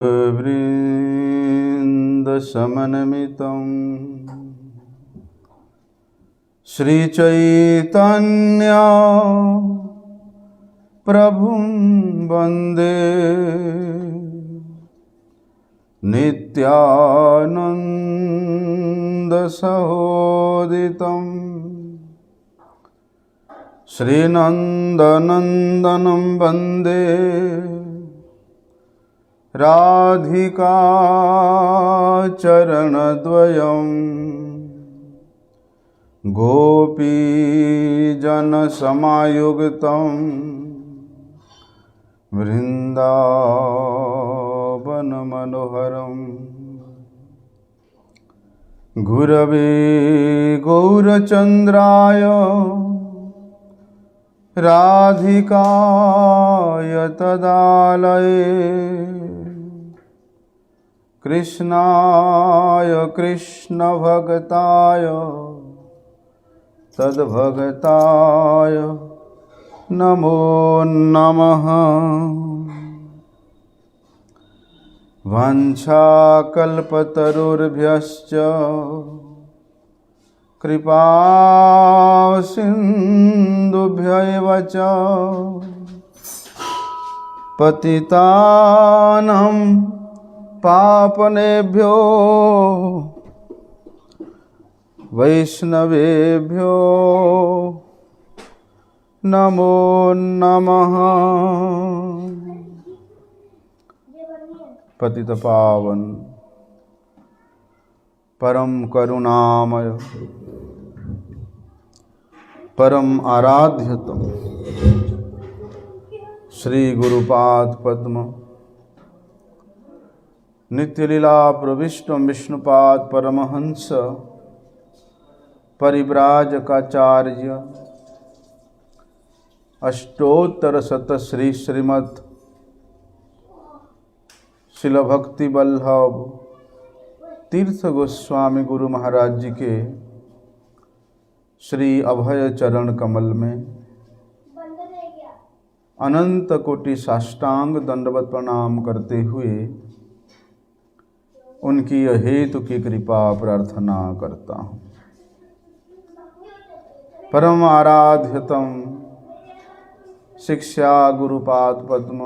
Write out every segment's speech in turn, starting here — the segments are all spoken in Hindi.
वृन्दशमनमितं श्रीचैतन्य प्रभुं वन्दे नित्यानन्दसहोदितं श्रीनन्दनन्दनं वन्दे राधिका चरणद्वयं गोपीजनसमायुक्तं वृन्दावनमनोहरम् गुरवे गौरचन्द्राय राधिकाय तदालये कृष्णाय कृष्णभक्ताय तद्भक्ताय नमो नमः। वाञ्छाकल्पतरुर्भ्यश्च कृपा सिन्धुभ्यैव च पतितानां पावनेभ्यो वैष्णवेभ्यो नमो नमः। पतित पावन परम करुणामय परम आराध्यतम श्री गुरुपाद पद्म नित्यलीला प्रविष्ट विष्णुपाद परमहंस परिव्राजकाचार्य अष्टोत्तर शत श्री श्रीमद् शिल भक्ति वल्लभ तीर्थ गोस्वामी गुरु महाराज जी के श्री अभय चरण कमल में अनंत कोटि साष्टांग दंडवत प्रणाम करते हुए उनकी अहेतु की कृपा प्रार्थना करता हूँ। परम आराध्यतम शिक्षा गुरुपाद पद्म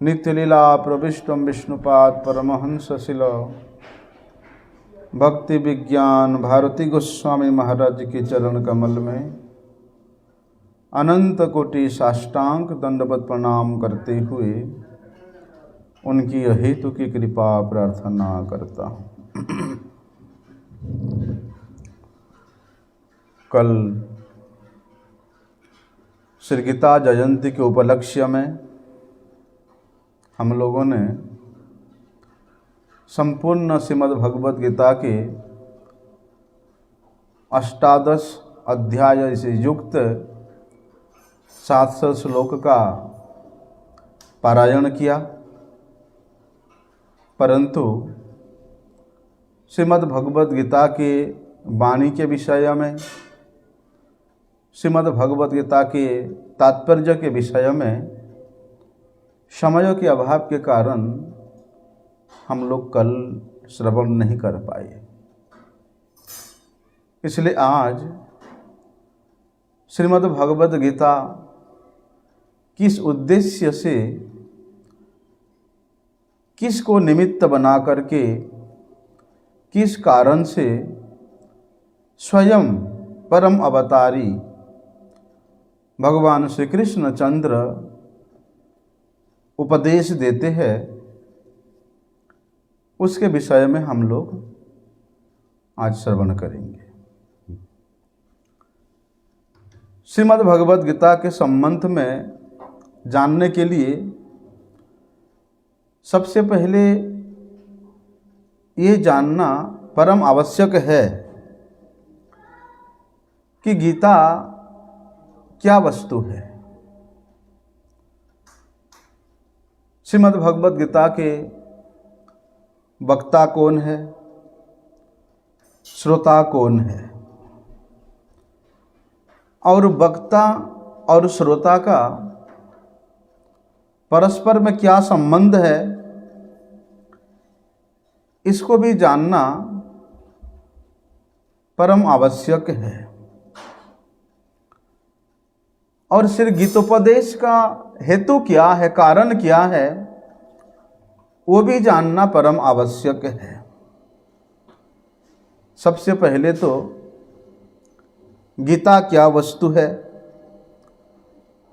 नित्यलीला प्रविष्टम विष्णुपाद परमहंस शिल भक्ति विज्ञान भारती गोस्वामी महाराज के चरण कमल में अनंत कोटि साष्टांग दंडवत प्रणाम करते हुए उनकी अहेतु की कृपा प्रार्थना करता हूँ। कल श्री गीता जयंती के उपलक्ष्य में हम लोगों ने संपूर्ण श्रीमद् भगवद गीता के अष्टादश अध्याय से युक्त 700 श्लोक का पारायण किया, परंतु श्रीमद् भगवद गीता के वाणी के विषय में, श्रीमद् भगवद गीता के तात्पर्य के विषय में समय के अभाव के कारण हम लोग कल श्रवण नहीं कर पाए। इसलिए आज श्रीमद् भगवद गीता किस उद्देश्य से, किस को निमित्त बना करके, किस कारण से स्वयं परम अवतारी भगवान श्री कृष्ण चंद्र उपदेश देते हैं, उसके विषय में हम लोग आज श्रवण करेंगे। श्रीमद् भगवद गीता के संबंध में जानने के लिए सबसे पहले ये जानना परम आवश्यक है कि गीता क्या वस्तु है। श्रीमद् भगवद गीता के वक्ता कौन है, श्रोता कौन है, और वक्ता और श्रोता का परस्पर में क्या संबंध है, इसको भी जानना परम आवश्यक है। और सिर्फ गीतोपदेश का हेतु क्या है, कारण क्या है, वो भी जानना परम आवश्यक है। सबसे पहले तो गीता क्या वस्तु है,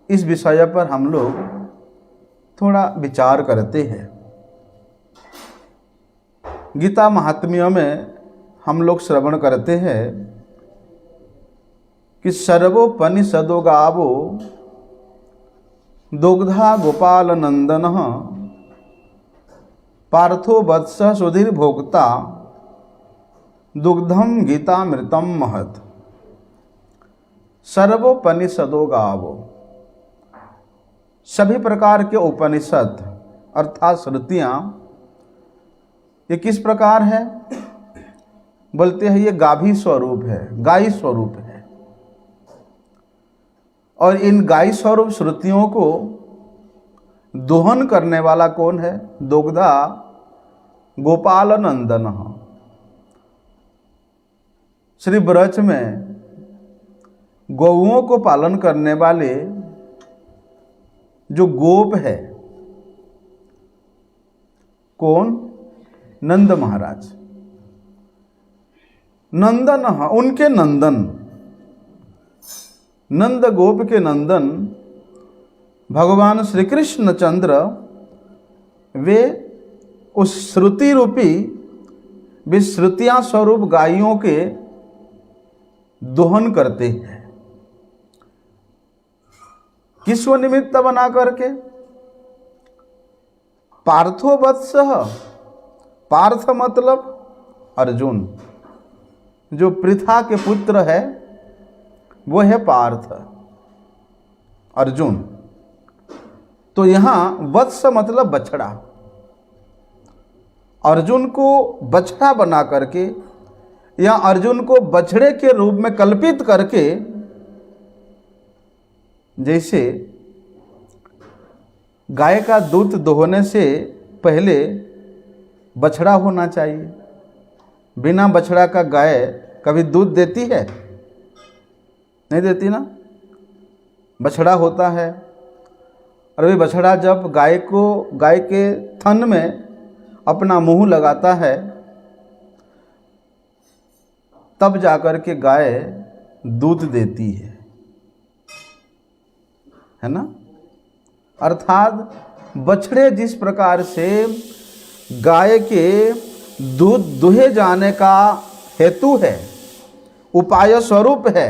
इस विषय पर हम लोग थोड़ा विचार करते हैं। गीता महात्म्य में हम लोग श्रवण करते हैं कि सर्वोपनिषदो गावो दुग्धा गोपाल नंदन पार्थो वत्स सुधीर भोक्ता दुग्धम गीतामृतम महत्। सर्वोपनिषदो गावो, सभी प्रकार के उपनिषद अर्थात श्रुतियाँ ये किस प्रकार है, बोलते हैं ये गाभी स्वरूप है, गायी स्वरूप है। और इन गायी स्वरूप श्रुतियों को दोहन करने वाला कौन है, दुग्धा गोपाल नंदन। श्री ब्रज में गौओं को पालन करने वाले जो गोप है, कौन, नंद महाराज। नंदन, उनके नंदन, नंद गोप के नंदन भगवान श्री कृष्ण चंद्र, वे उस श्रुति रूपी विश्रुतियां स्वरूप गायों के दोहन करते हैं। किसको निमित्त बना करके, पार्थो वत्स, पार्थ मतलब अर्जुन, जो पृथा के पुत्र है वो है पार्थ, अर्जुन। तो यहाँ वत्स मतलब बछड़ा, अर्जुन को बछड़ा बना करके या अर्जुन को बछड़े के रूप में कल्पित करके, जैसे गाय का दूध दोहने से पहले बछड़ा होना चाहिए, बिना बछड़ा का गाय कभी दूध देती है, नहीं देती ना, बछड़ा होता है। और वे बछड़ा जब गाय के थन में अपना मुंह लगाता है तब जाकर के गाय दूध देती है ना। अर्थात बछड़े जिस प्रकार से गाय के दूध दुहे जाने का हेतु है, उपाय स्वरूप है,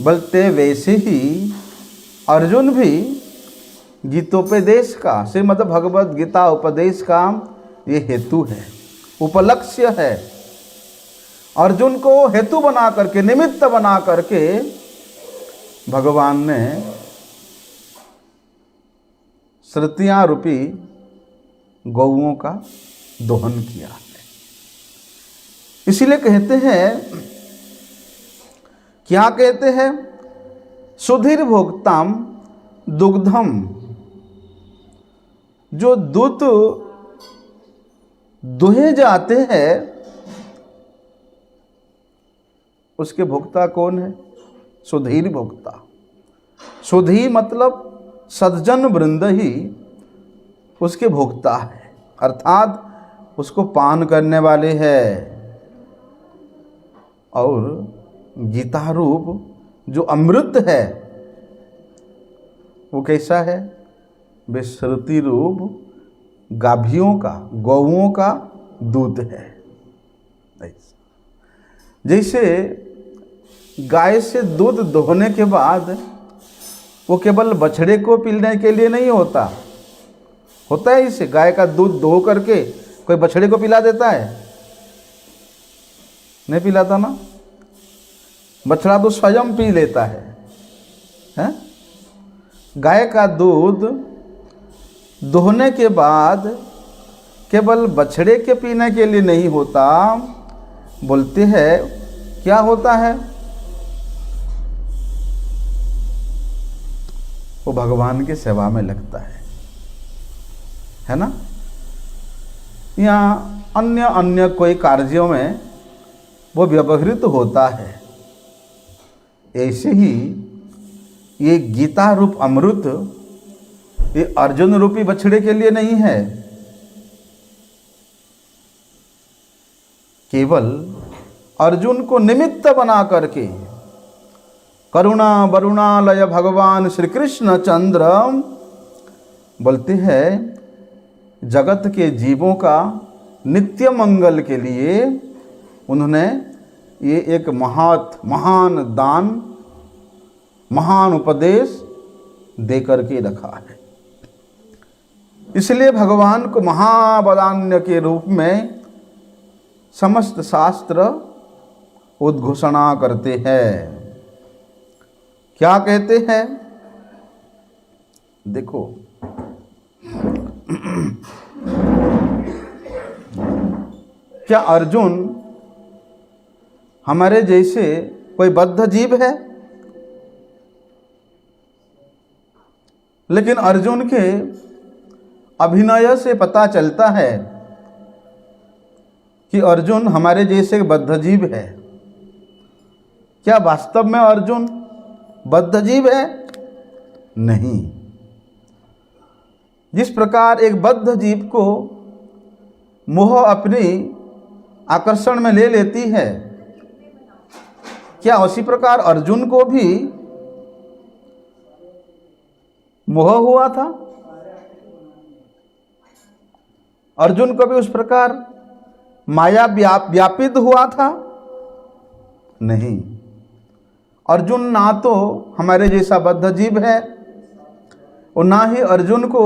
बोलते वैसे ही अर्जुन भी गीतोपदेश का, श्रीमद् भगवद गीता उपदेश का ये हेतु है, उपलक्ष्य है। अर्जुन को हेतु बना करके, निमित्त बना करके भगवान ने श्रुतियां रूपी गौओं का दोहन किया है। इसीलिए कहते हैं, क्या कहते हैं, सुधीर भोक्ताम दुग्धम, जो दूध दुहे जाते हैं उसके भोक्ता कौन है, सुधीर भोक्ता। सुधी मतलब सज्जन वृंद ही उसके भोक्ता है, अर्थात उसको पान करने वाले हैं। और गीता रूप जो अमृत है वो कैसा है, विश्रुति रूप गाभियों का, गौओं का दूध है। जैसे गाय से दूध दोहने के बाद वो केवल बछड़े को पीने के लिए नहीं होता है, इसे गाय का दूध दो करके कोई बछड़े को पिला देता है, नहीं पिलाता ना, बछड़ा तो स्वयं पी लेता है? गाय का दूध दोहने के बाद केवल बछड़े के पीने के लिए नहीं होता, बोलते हैं क्या होता है, वो भगवान की सेवा में लगता है ना। या अन्य अन्य कोई कार्यों में वो व्यवहृत होता है। ऐसे ही ये गीता रूप अमृत ये अर्जुन रूपी बछड़े के लिए नहीं है, केवल अर्जुन को निमित्त बना करके करुणा वरुणालय भगवान श्री कृष्ण चंद्र बोलते हैं जगत के जीवों का नित्य मंगल के लिए उन्होंने ये एक महान दान, महान उपदेश दे करके रखा है। इसलिए भगवान को महाबलान्य के रूप में समस्त शास्त्र उद्घोषणा करते हैं। क्या कहते हैं? देखो, क्या अर्जुन हमारे जैसे कोई बद्ध जीव है? लेकिन अर्जुन के अभिनय से पता चलता है कि अर्जुन हमारे जैसे बद्ध जीव है। क्या वास्तव में अर्जुन बद्ध जीव है? नहीं। जिस प्रकार एक बद्ध जीव को मोह अपनी आकर्षण में ले लेती है, क्या उसी प्रकार अर्जुन को भी मोह हुआ था? अर्जुन को भी उस प्रकार माया व्यापित हुआ था? नहीं। अर्जुन ना तो हमारे जैसा बद्ध जीव है और ना ही अर्जुन को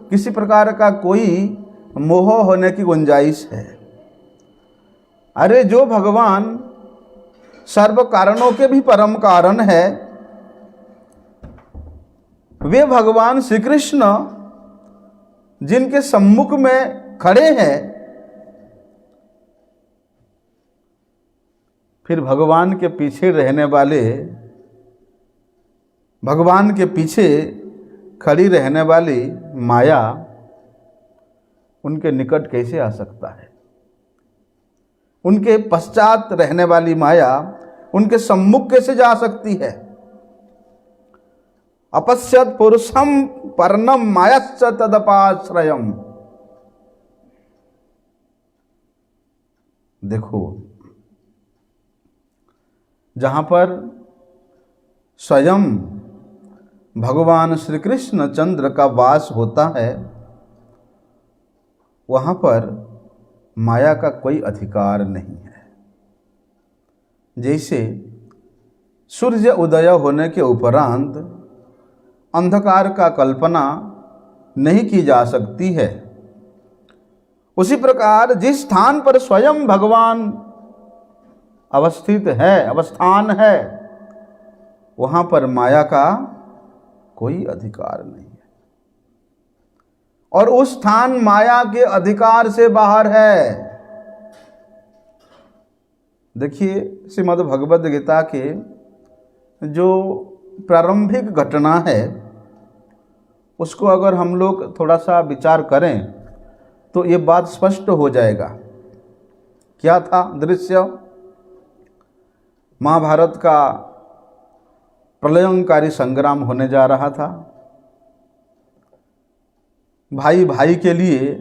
किसी प्रकार का कोई मोह होने की गुंजाइश है। अरे जो भगवान सर्व कारणों के भी परम कारण है, वे भगवान श्री कृष्ण जिनके सम्मुख में खड़े हैं, फिर भगवान के पीछे रहने वाले, भगवान के पीछे खड़ी रहने वाली माया उनके निकट कैसे आ सकता है? उनके पश्चात रहने वाली माया उनके सम्मुख कैसे जा सकती है? अपश्यत पुरुषम पर्णम मायाश्च तदपाश्रयम। देखो, जहां पर स्वयं भगवान श्री कृष्ण चंद्र का वास होता है, वहां पर माया का कोई अधिकार नहीं है। जैसे सूर्य उदय होने के उपरांत अंधकार का कल्पना नहीं की जा सकती है, उसी प्रकार जिस स्थान पर स्वयं भगवान अवस्थित है, अवस्थान है, वहां पर माया का कोई अधिकार नहीं है और उस स्थान माया के अधिकार से बाहर है। देखिए, श्रीमद् भगवद गीता के जो प्रारंभिक घटना है उसको अगर हम लोग थोड़ा सा विचार करें तो ये बात स्पष्ट हो जाएगा। क्या था दृश्य? महाभारत का प्रलयंकारी संग्राम होने जा रहा था। भाई भाई के लिए,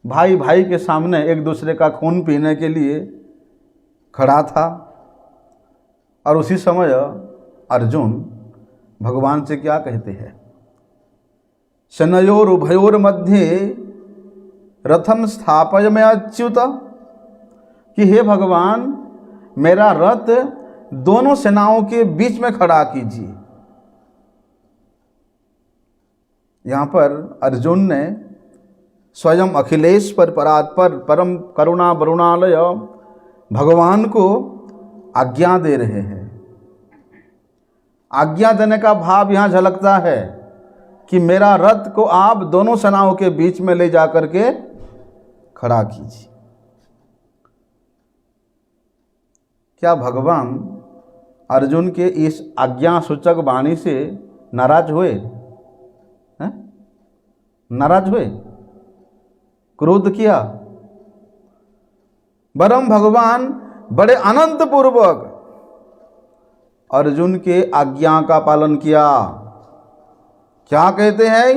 भाई भाई के सामने एक दूसरे का खून पीने के लिए खड़ा था और उसी समय अर्जुन भगवान से क्या कहते हैं? शनयोर उभयोर मध्ये रथम स्थापय में अच्युत, कि हे भगवान, मेरा रथ दोनों सेनाओं के बीच में खड़ा कीजिए। यहाँ पर अर्जुन ने स्वयं अखिलेश्वर परात्पर परम करुणा वरुणालय भगवान को आज्ञा दे रहे हैं। आज्ञा देने का भाव यहाँ झलकता है कि मेरा रथ को आप दोनों सेनाओं के बीच में ले जाकर के खड़ा कीजिए। क्या भगवान अर्जुन के इस आज्ञा सूचक वाणी से नाराज हुए हैं? नाराज हुए, क्रोध किया। वरम भगवान बड़े अनंत पूर्वक अर्जुन के आज्ञा का पालन किया। क्या कहते हैं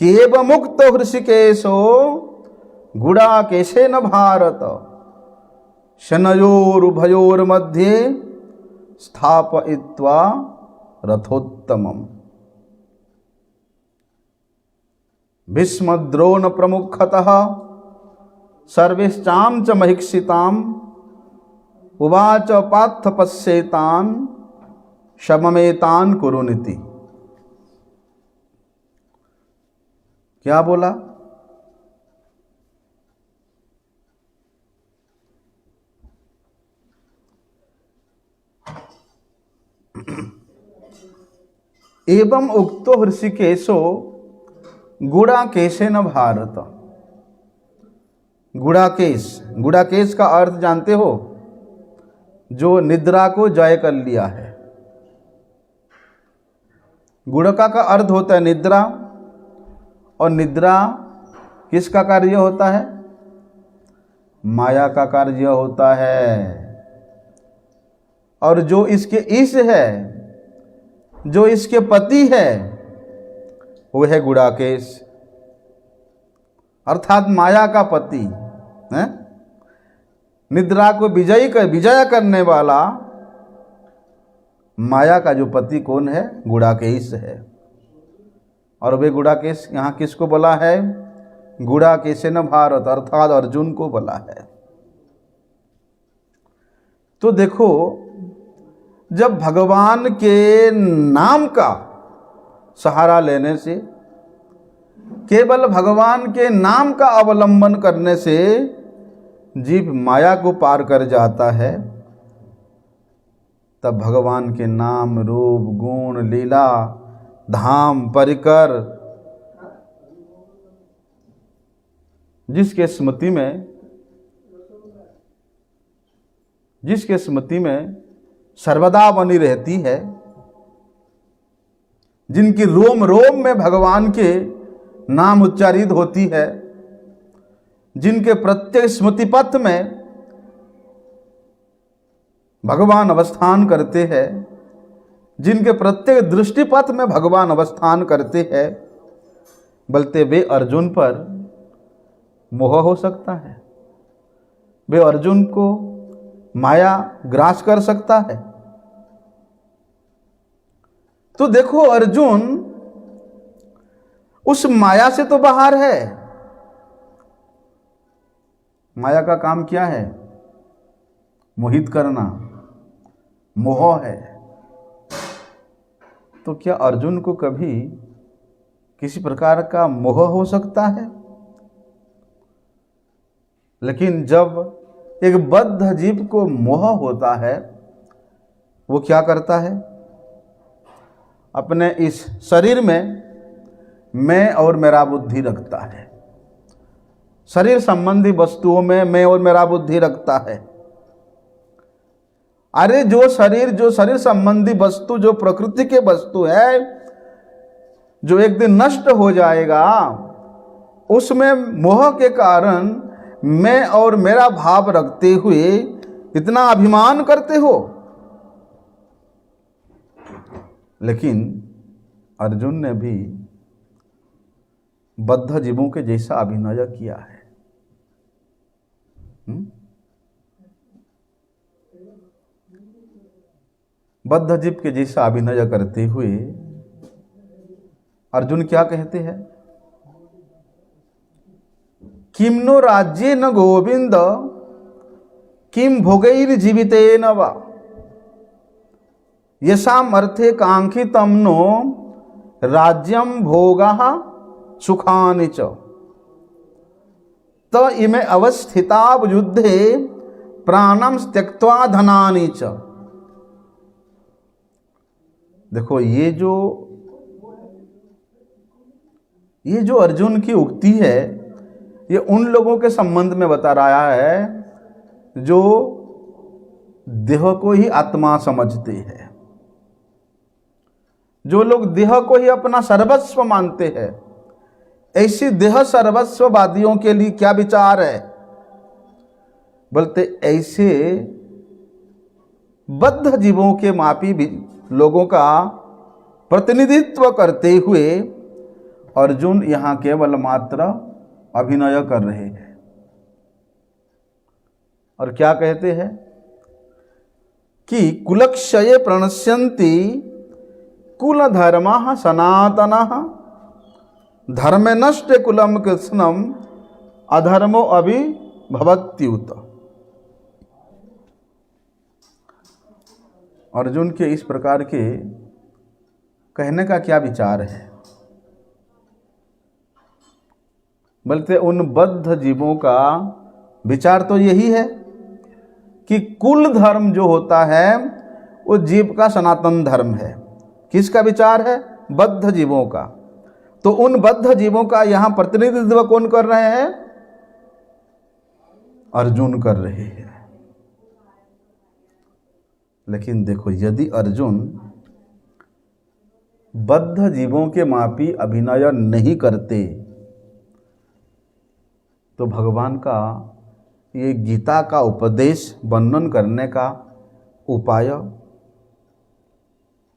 कि एव मुक्त हृषिकेशो गुडाकेशेन भारत शनयोरुभयोर मध्ये स्थापयित्वा रथोत्तमम्। भीष्मद्रोण प्रमुखतः सर्वेश्चां च महिक्षिताम् उवाच पार्थ पश्येतान् शममेतान् कुरुनिति। क्या बोला? एवं उक्तो हृषिकेशो गुडाकेशेन भारत। गुडाकेश, गुडाकेश का अर्थ जानते हो? जो निद्रा को जय कर लिया है। गुड़का का अर्थ होता है निद्रा, और निद्रा किसका कार्य होता है? माया का कार्य होता है। और जो इसके ईश है, जो इसके पति है, वो है गुड़ाकेश, अर्थात माया का पति है। निद्रा को विजय करने वाला माया का जो पति कौन है? गुड़ाकेश है। और वे गुड़ाकेश यहाँ किसको बोला है? गुड़ाकेशेन भारत, अर्थात अर्जुन को बोला है। तो देखो, जब भगवान के नाम का सहारा लेने से, केवल भगवान के नाम का अवलंबन करने से जीव माया को पार कर जाता है, तब भगवान के नाम, रूप, गुण, लीला, धाम, परिकर जिसके स्मृति में सर्वदा बनी रहती है, जिनकी रोम रोम में भगवान के नाम उच्चारित होती है, जिनके प्रत्येक स्मृति पथ में भगवान अवस्थान करते हैं, जिनके प्रत्येक दृष्टि पथ में भगवान अवस्थान करते हैं, बोलते वे अर्जुन पर मोह हो सकता है, वे अर्जुन को माया ग्रास कर सकता है। तो देखो, अर्जुन उस माया से तो बाहर है। माया का काम क्या है? मोहित करना, मोह है। तो क्या अर्जुन को कभी किसी प्रकार का मोह हो सकता है? लेकिन जब एक बद्ध जीव को मोह होता है, वो क्या करता है? अपने इस शरीर में मैं और मेरा बुद्धि रखता है। शरीर संबंधी वस्तुओं में मैं और मेरा बुद्धि रखता है। अरे जो शरीर संबंधी वस्तु, जो प्रकृति के वस्तु है, जो एक दिन नष्ट हो जाएगा, उसमें मोह के कारण मैं और मेरा भाव रखते हुए इतना अभिमान करते हो। लेकिन अर्जुन ने भी बद्ध जीवों के जैसा अभिनय किया है। बद्ध जीव के जैसा अभिनय करते हुए अर्जुन क्या कहते हैं? किम नो राज्ये न गोविंद किम भोगैर जीवितेन वा यशाम अर्थे कांक्षितम नो राज्यम भोगः सुखानि च त इमे अवस्थिता युद्धे प्राणम त्यक्त्वा धनानि च। देखो, ये जो अर्जुन की उक्ति है, ये उन लोगों के संबंध में बता रहा है जो देह को ही आत्मा समझते हैं, जो लोग देह को ही अपना सर्वस्व मानते हैं, ऐसी देह सर्वस्ववादियों के लिए क्या विचार है? बोलते ऐसे बद्ध जीवों के मापी भी लोगों का प्रतिनिधित्व करते हुए अर्जुन यहाँ केवल मात्र अभिनय कर रहे हैं। और क्या कहते हैं कि कुलक्षये प्रणश्यन्ति कुल धर्मः सनातनः धर्मे नष्टे कुलम कृष्णम अधर्मो अभिभवत्युत। अर्जुन के इस प्रकार के कहने का क्या विचार है? बोलते उन बद्ध जीवों का विचार तो यही है कि कुल धर्म जो होता है वो जीव का सनातन धर्म है। किसका विचार है? बद्ध जीवों का। तो उन बद्ध जीवों का यहां प्रतिनिधित्व कौन कर रहे हैं? अर्जुन कर रहे हैं। लेकिन देखो, यदि अर्जुन बद्ध जीवों के मापी अभिनय नहीं करते तो भगवान का ये गीता का उपदेश वर्णन करने का उपाय,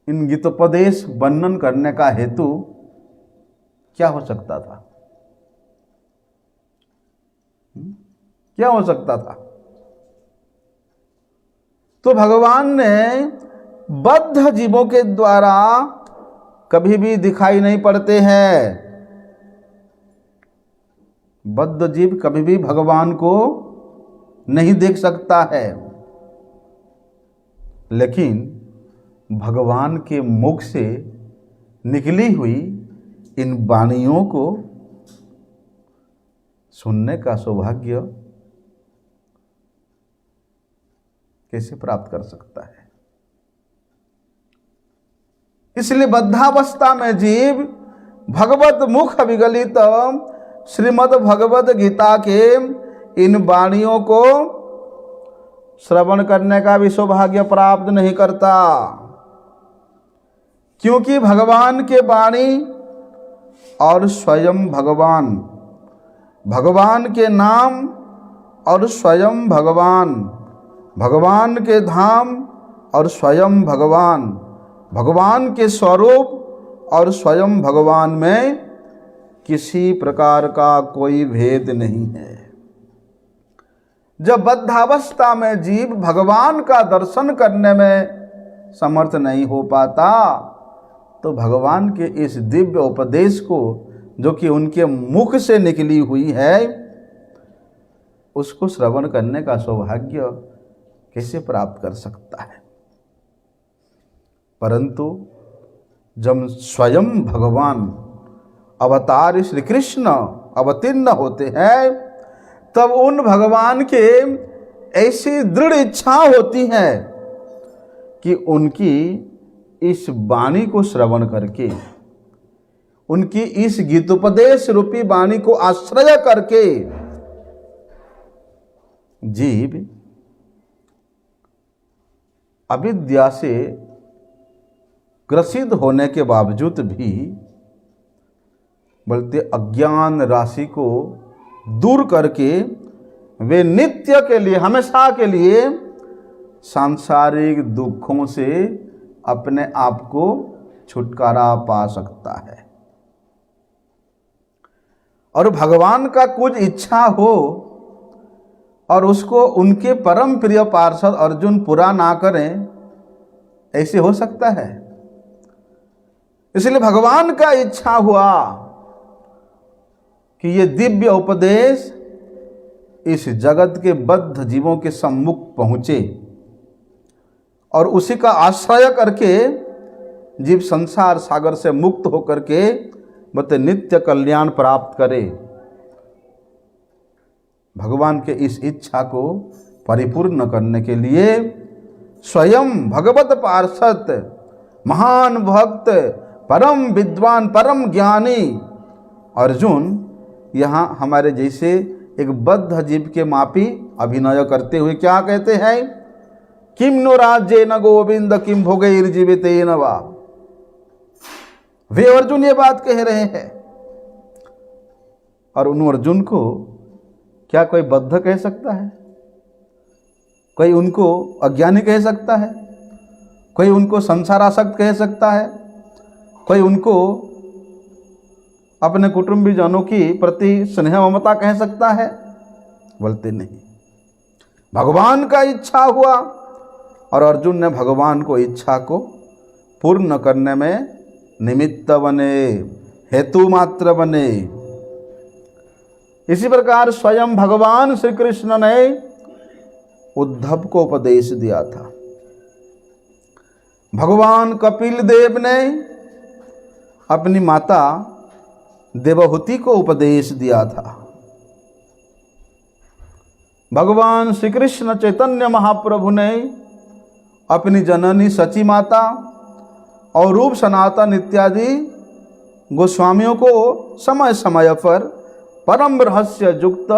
इन गीतोपदेश वर्णन करने का हेतु क्या हो सकता था? क्या हो सकता था? तो भगवान ने बद्ध जीवों के द्वारा कभी भी दिखाई नहीं पड़ते हैं। बद्ध जीव कभी भी भगवान को नहीं देख सकता है, लेकिन भगवान के मुख से निकली हुई इन वाणियों को सुनने का सौभाग्य कैसे प्राप्त कर सकता है? इसलिए बद्धावस्था में जीव भगवत मुख विगलित श्रीमद् भगवद गीता के इन वाणियों को श्रवण करने का भी सौभाग्य प्राप्त नहीं करता, क्योंकि भगवान के वाणी और स्वयं भगवान, भगवान के नाम और स्वयं भगवान, भगवान के धाम और स्वयं भगवान, भगवान के स्वरूप और स्वयं भगवान में किसी प्रकार का कोई भेद नहीं है। जब बद्धावस्था में जीव भगवान का दर्शन करने में समर्थ नहीं हो पाता तो भगवान के इस दिव्य उपदेश को, जो कि उनके मुख से निकली हुई है, उसको श्रवण करने का सौभाग्य कैसे प्राप्त कर सकता है? परंतु जब स्वयं भगवान अवतार श्री कृष्ण अवतीर्ण होते हैं, तब उन भगवान के ऐसी दृढ़ इच्छा होती है कि उनकी इस वाणी को श्रवण करके, उनकी इस गीतोपदेश रूपी वाणी को आश्रय करके जीव अविद्या से ग्रसित होने के बावजूद भी बोलते अज्ञान राशि को दूर करके वे नित्य के लिए, हमेशा के लिए सांसारिक दुखों से अपने आप को छुटकारा पा सकता है। और भगवान का कुछ इच्छा हो और उसको उनके परम प्रिय पार्षद अर्जुन पूरा ना करें, ऐसे हो सकता है? इसलिए भगवान का इच्छा हुआ कि ये दिव्य उपदेश इस जगत के बद्ध जीवों के सम्मुख पहुंचे और उसी का आश्रय करके जीव संसार सागर से मुक्त होकर के बत नित्य कल्याण प्राप्त करे। भगवान के इस इच्छा को परिपूर्ण करने के लिए स्वयं भगवत पार्षद, महान भक्त, परम विद्वान, परम ज्ञानी अर्जुन यहाँ हमारे जैसे एक बद्ध जीव के मापी अभिनय करते हुए क्या कहते हैं किम नो राज्य न गोविंद किम भोगैर्जीवितेन वा। वे अर्जुन ये बात कह रहे हैं, और उन अर्जुन को क्या कोई बद्ध कह सकता है? कोई उनको अज्ञानी कह सकता है? कोई उनको संसारासक्त कह सकता है? कोई उनको अपने कुटुंबीजनों की प्रति स्नेह ममता कह सकता है? बोलते नहीं। भगवान का इच्छा हुआ और अर्जुन ने भगवान को इच्छा को पूर्ण करने में निमित्त बने, हेतु मात्र बने। इसी प्रकार स्वयं भगवान श्री कृष्ण ने उद्धव को उपदेश दिया था। भगवान कपिल देव ने अपनी माता देवहूति को उपदेश दिया था। भगवान श्री कृष्ण चैतन्य महाप्रभु ने अपनी जननी सची माता और रूप सनातन इत्यादि गोस्वामियों को समय समय पर परम रहस्य युक्त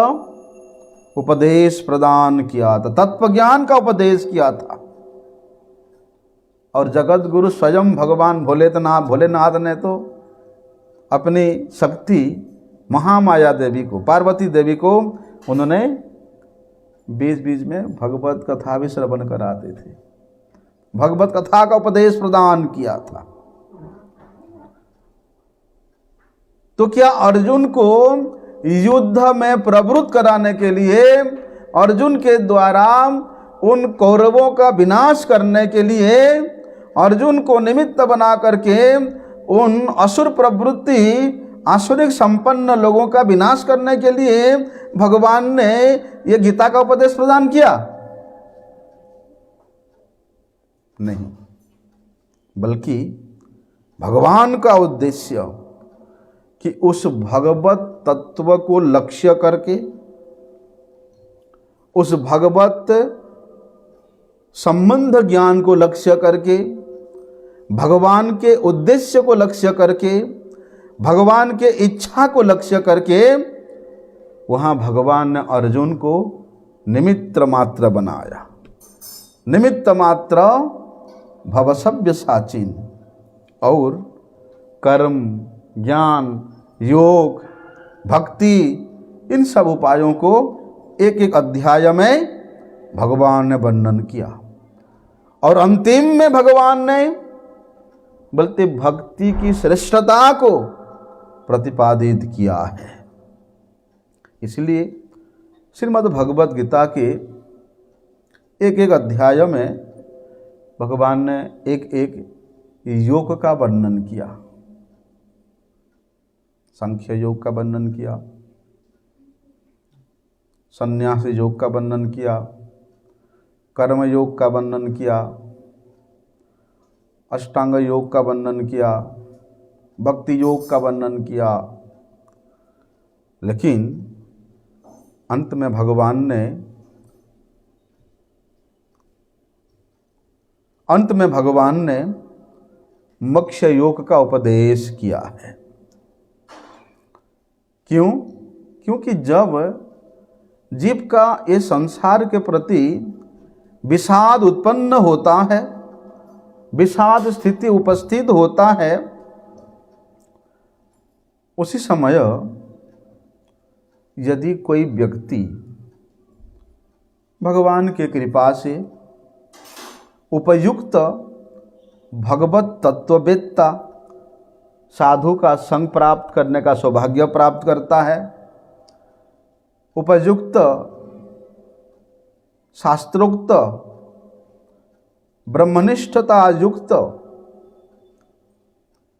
उपदेश प्रदान किया था, तत्व ज्ञान का उपदेश किया था। और जगत गुरु स्वयं भगवान भोलेनाथ ने तो अपनी शक्ति महामाया देवी को, पार्वती देवी को, उन्होंने बीच बीच में भगवत कथा भी श्रवण कराते थे, भगवत कथा का उपदेश प्रदान किया था। तो क्या अर्जुन को युद्ध में प्रवृत्त कराने के लिए, अर्जुन के द्वारा उन कौरवों का विनाश करने के लिए, अर्जुन को निमित्त बना करके उन असुर प्रवृत्ति, आसुरिक संपन्न लोगों का विनाश करने के लिए भगवान ने यह गीता का उपदेश प्रदान किया? नहीं, बल्कि भगवान का उद्देश्य कि उस भगवत तत्व को लक्ष्य करके, उस भगवत संबंध ज्ञान को लक्ष्य करके, भगवान के उद्देश्य को लक्ष्य करके, भगवान के इच्छा को लक्ष्य करके, वहां भगवान ने अर्जुन को निमित्त मात्र बनाया। निमित्त मात्र भवसव्य साचिन, और कर्म, ज्ञान, योग, भक्ति, इन सब उपायों को एक एक अध्याय में भगवान ने वर्णन किया। और अंतिम में भगवान ने बोलते भक्ति की श्रेष्ठता को प्रतिपादित किया है। इसलिए श्रीमद् भगवत गीता के एक एक अध्याय में भगवान ने एक एक योग का वर्णन किया। सांख्य योग का वर्णन किया, संन्यास योग का वर्णन किया, कर्म योग का वर्णन किया, अष्टांग योग का वर्णन किया, भक्ति योग का वर्णन किया। लेकिन अंत में भगवान ने मोक्ष योग का उपदेश किया है। क्यों? क्योंकि जब जीव का ये संसार के प्रति विषाद उत्पन्न होता है, विषाद स्थिति उपस्थित होता है, उसी समय यदि कोई व्यक्ति भगवान के कृपा से उपयुक्त भगवत तत्ववेत्ता साधु का संग प्राप्त करने का सौभाग्य प्राप्त करता है, उपयुक्त शास्त्रोक्त ब्रह्मनिष्ठता युक्त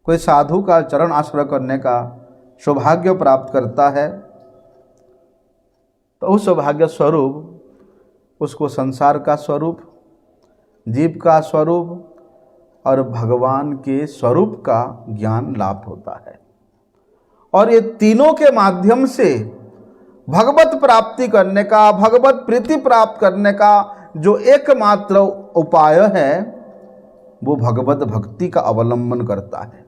कोई साधु का चरण आश्रय करने का सौभाग्य प्राप्त करता है, तो उस सौभाग्य स्वरूप उसको संसार का स्वरूप, जीव का स्वरूप और भगवान के स्वरूप का ज्ञान लाभ होता है। और ये तीनों के माध्यम से भगवत प्राप्ति करने का, भगवत प्रीति प्राप्त करने का जो एकमात्र उपाय है, वो भगवत भक्ति का अवलंबन करता है।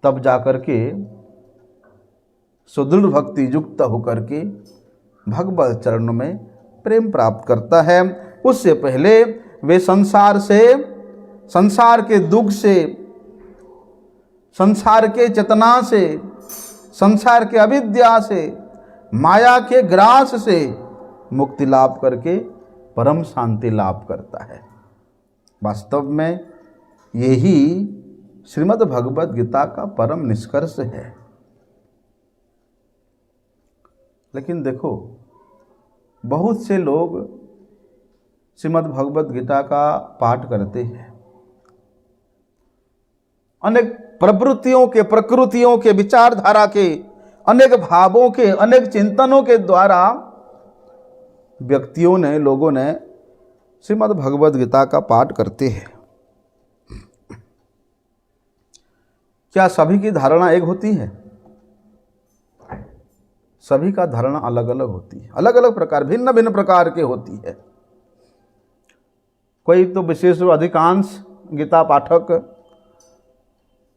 तब जाकर के सुदृढ़ भक्ति युक्त होकर के भगवत चरणों में प्रेम प्राप्त करता है। उससे पहले वे संसार से, संसार के दुख से, संसार के चेतना से, संसार के अविद्या से, माया के ग्रास से मुक्ति लाभ करके परम शांति लाभ करता है। वास्तव में यही श्रीमद् भगवद गीता का परम निष्कर्ष है। लेकिन देखो, बहुत से लोग श्रीमद् भगवद गीता का पाठ करते हैं, अनेक प्रवृत्तियों के, प्रकृतियों के, विचारधारा के, अनेक भावों के, अनेक चिंतनों के द्वारा व्यक्तियों ने, लोगों ने श्रीमद् भगवद गीता का पाठ करते हैं। क्या सभी की धारणा एक होती है? सभी का धारणा अलग अलग होती है, अलग अलग प्रकार, भिन्न भिन्न प्रकार के होती है। कोई तो विशेष, अधिकांश गीता पाठक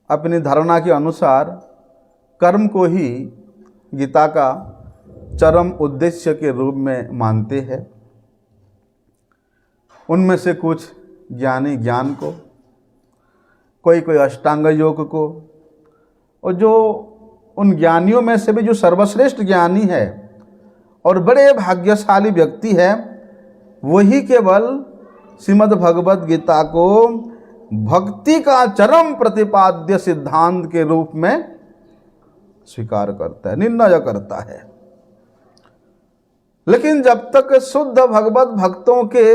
अपनी धारणा के अनुसार कर्म को ही गीता का चरम उद्देश्य के रूप में मानते हैं। उनमें से कुछ ज्ञानी ज्ञान को, कोई अष्टांग योग को, और जो उन ज्ञानियों में से भी जो सर्वश्रेष्ठ ज्ञानी है और बड़े भाग्यशाली व्यक्ति है, वही केवल श्रीमद् भगवद गीता को भक्ति का चरम प्रतिपाद्य सिद्धांत के रूप में स्वीकार करता है, निर्णय करता है। लेकिन जब तक शुद्ध भगवत भक्तों के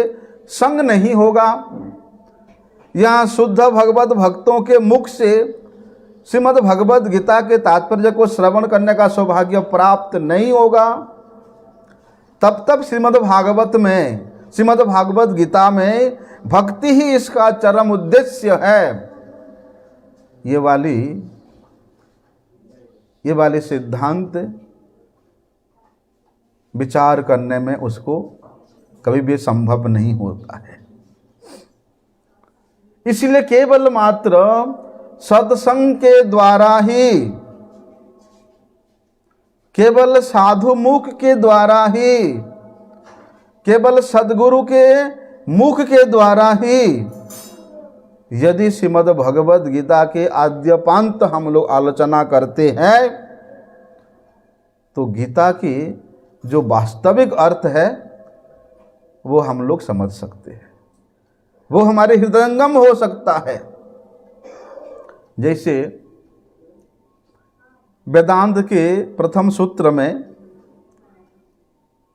संग नहीं होगा, या शुद्ध भगवत भक्तों के मुख से श्रीमद् भगवद गीता के तात्पर्य को श्रवण करने का सौभाग्य प्राप्त नहीं होगा, तब तक श्रीमद् भागवत में, श्रीमद् भागवत गीता में भक्ति ही इसका चरम उद्देश्य है, ये वाली सिद्धांत विचार करने में उसको कभी भी संभव नहीं होता है। इसलिए केवल मात्र सत्संग के द्वारा ही, केवल साधु मुख के द्वारा ही, केवल सद्गुरु के मुख के द्वारा ही यदि श्रीमद् भगवद गीता के आद्यपांत हम लोग आलोचना करते हैं, तो गीता की जो वास्तविक अर्थ है वो हम लोग समझ सकते हैं, वो हमारे हृदयंगम हो सकता है। जैसे वेदांत के प्रथम सूत्र में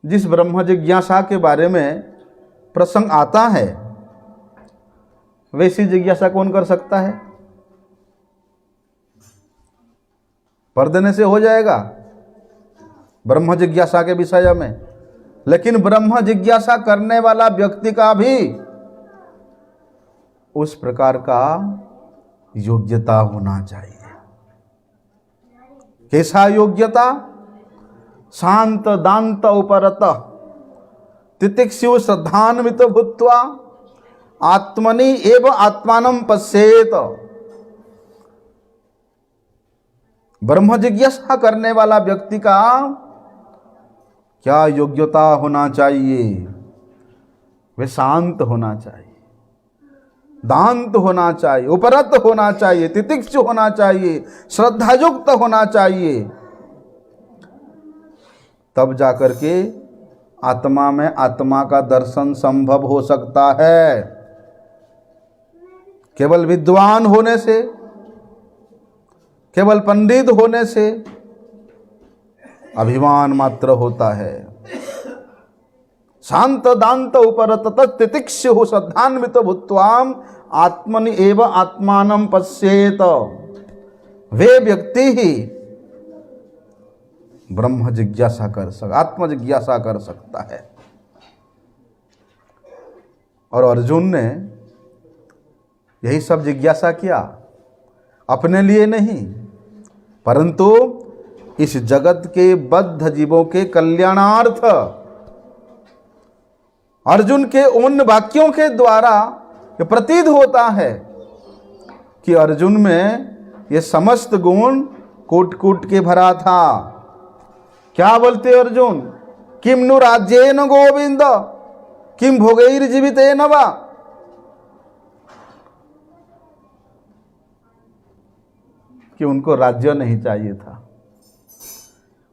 जिस ब्रह्म जिज्ञासा के बारे में प्रसंग आता है, वैसी जिज्ञासा कौन कर सकता है? पढ़ देने से हो जाएगा ब्रह्म जिज्ञासा के विषय में, लेकिन ब्रह्म जिज्ञासा करने वाला व्यक्ति का भी उस प्रकार का योग्यता होना चाहिए। कैसा योग्यता? शांत दांत उपरत तितिक्षु श्रद्धान्वित भूत्वा आत्मनि एव आत्मानं पश्येत। ब्रह्म जिज्ञासा करने वाला व्यक्ति का क्या योग्यता होना चाहिए? वे शांत होना चाहिए, दांत होना चाहिए, उपरत होना चाहिए, तितिक्षु होना चाहिए, श्रद्धायुक्त होना चाहिए। तब जाकर के आत्मा में आत्मा का दर्शन संभव हो सकता है। केवल विद्वान होने से, केवल पंडित होने से अभिमान मात्र होता है। शांत दांत उपरत तितिक्षु श्रद्धान्वित भूत्वाम आत्मनि एव आत्मानं पश्येत। वे व्यक्ति ही ब्रह्म जिज्ञासा कर सकता, आत्म जिज्ञासा कर सकता है। और अर्जुन ने यही सब जिज्ञासा किया, अपने लिए नहीं, परंतु इस जगत के बद्ध जीवों के कल्याणार्थ। अर्जुन के उन वाक्यों के द्वारा ये प्रतीत होता है कि अर्जुन में ये समस्त गुण कूट कूट के भरा था। क्या बोलते अर्जुन? किम नु राज्येन गोविंद किम भोगैर्जीवित न वा, कि उनको राज्य नहीं चाहिए था,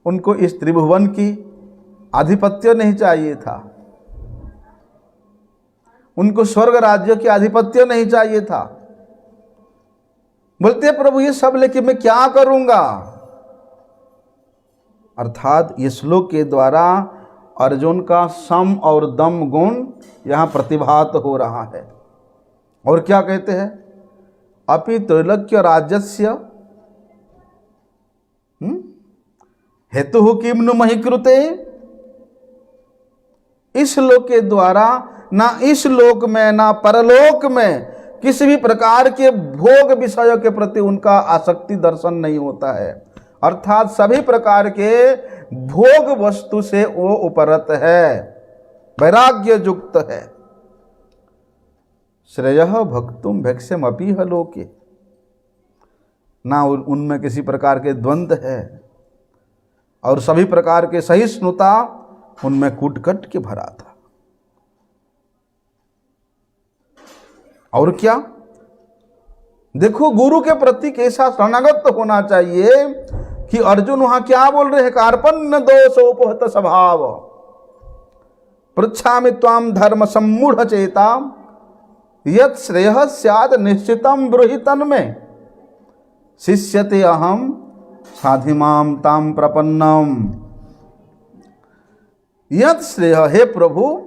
उनको इस त्रिभुवन की आधिपत्य नहीं चाहिए था, उनको स्वर्ग राज्य की आधिपत्य नहीं चाहिए था। बोलते हैं प्रभु ये सब लेके मैं क्या करूंगा। अर्थात ये श्लोक के द्वारा अर्जुन का सम और दम गुण यहां प्रतिभात हो रहा है। और क्या कहते हैं, अपि त्रैलोक्य राज्यस्य हेतु किम नु महि कृते। इस लोक के द्वारा ना इस लोक में ना परलोक में किसी भी प्रकार के भोग विषयों के प्रति उनका आसक्ति दर्शन नहीं होता है। अर्थात सभी प्रकार के भोग वस्तु से वो उपरत है, वैराग्य युक्त है। श्रेयः भक्तुम भैक्ष्यम अपीह लोके, ना उनमें किसी प्रकार के द्वंद्व है, और सभी प्रकार के सहिष्णुता उनमें कूटकट के भरा था। और क्या, देखो गुरु के प्रति कैसा शरणागत होना चाहिए कि अर्जुन वहां क्या बोल रहे हैं, कार्पण्य दोष उपहत स्वभाव पृच्छामि त्वाम धर्म सम्मूढ़ चेता यत् श्रेयः स्यात् निश्चितम ब्रूहि तन्मे शिष्यते अहम साधिमाम ताम प्रपन्नम। यत् श्रेय, हे प्रभु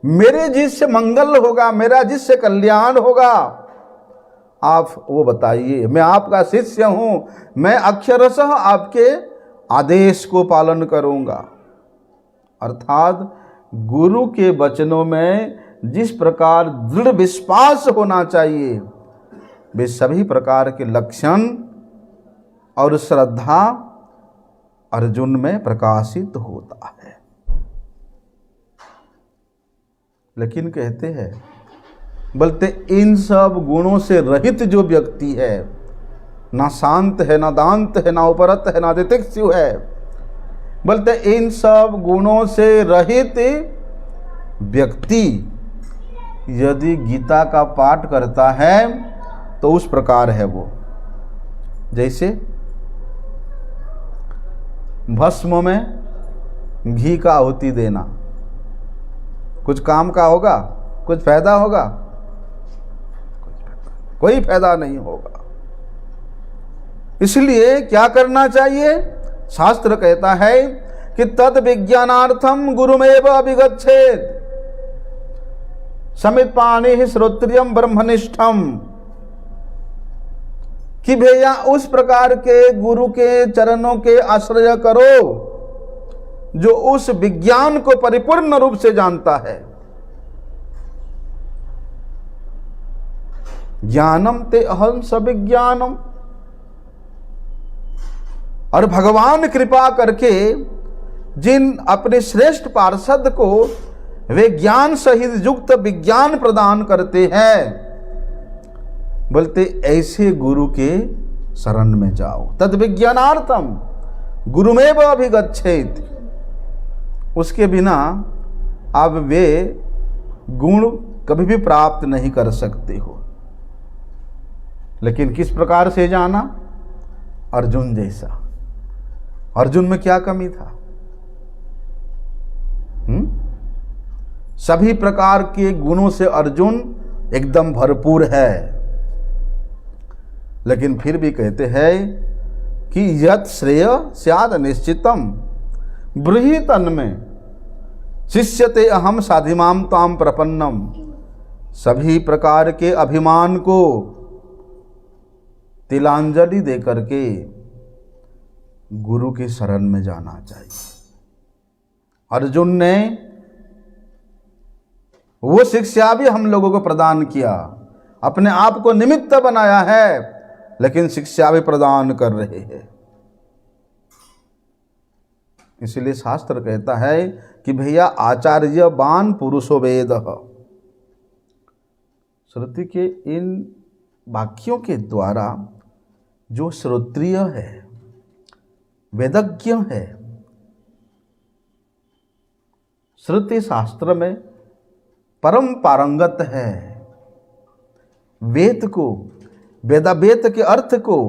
मेरे जिससे मंगल होगा, मेरा जिससे कल्याण होगा, आप वो बताइए। मैं आपका शिष्य हूं, मैं अक्षरशः आपके आदेश को पालन करूंगा। अर्थात गुरु के वचनों में जिस प्रकार दृढ़ विश्वास होना चाहिए, वे सभी प्रकार के लक्षण और श्रद्धा अर्जुन में प्रकाशित होता है। लेकिन कहते हैं, बोलते इन सब गुणों से रहित जो व्यक्ति है, ना शांत है, ना दांत है, ना उपरत है, ना तितिक्षु है, बोलते इन सब गुणों से रहित व्यक्ति यदि गीता का पाठ करता है तो उस प्रकार है वो जैसे भस्म में घी का आहुति देना। कुछ काम का होगा, कुछ फायदा होगा, कोई फायदा नहीं होगा। इसलिए क्या करना चाहिए, शास्त्र कहता है कि तद विज्ञानार्थम गुरुमेव अभिगच्छेत् समित पाणिः श्रोत्रियम ब्रह्मनिष्ठम, कि भैया उस प्रकार के गुरु के चरणों के आश्रय करो जो उस विज्ञान को परिपूर्ण रूप से जानता है। ज्ञानम ते अहम सविज्ञानम, और भगवान कृपा करके जिन अपने श्रेष्ठ पार्षद को वे ज्ञान सहित युक्त विज्ञान प्रदान करते हैं, बोलते ऐसे गुरु के शरण में जाओ। तद विज्ञानार्थम गुरुमेव अभिगच्छेत्, उसके बिना आप वे गुण कभी भी प्राप्त नहीं कर सकते हो। लेकिन किस प्रकार से जाना, अर्जुन जैसा। अर्जुन में क्या कमी था, सभी प्रकार के गुणों से अर्जुन एकदम भरपूर है। लेकिन फिर भी कहते हैं कि यत् श्रेय स्याद निश्चितम ब्रूहि तन्मे शिष्यते अहम साधिमाम ताम प्रपन्नम। सभी प्रकार के अभिमान को तिलांजलि दे करके गुरु के शरण में जाना चाहिए। अर्जुन ने वो शिक्षा भी हम लोगों को प्रदान किया, अपने आप को निमित्त बनाया है, लेकिन शिक्षा भी प्रदान कर रहे हैं। इसलिए शास्त्र कहता है कि भैया आचार्यवान पुरुषो वेद। श्रुति के इन वाक्यों के द्वारा जो श्रोत्रिय है, वेदज्ञ है, श्रुति शास्त्र में परम पारंगत है, वेद को, वेद के अर्थ को,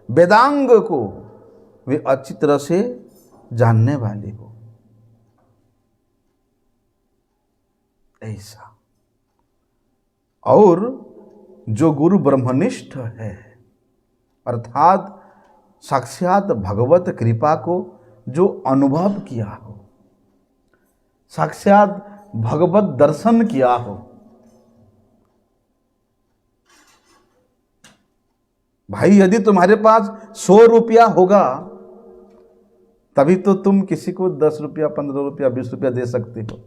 वेदांग को वे अच्छी तरह से जानने वाले हो, ऐसा। और जो गुरु ब्रह्मनिष्ठ है, अर्थात साक्षात भगवत कृपा को जो अनुभव किया हो, साक्षात भगवत दर्शन किया हो, भाई यदि तुम्हारे पास 100 रुपया होगा तभी तो तुम किसी को 10 रुपया, 15 रुपया, 20 रुपया दे सकते हो।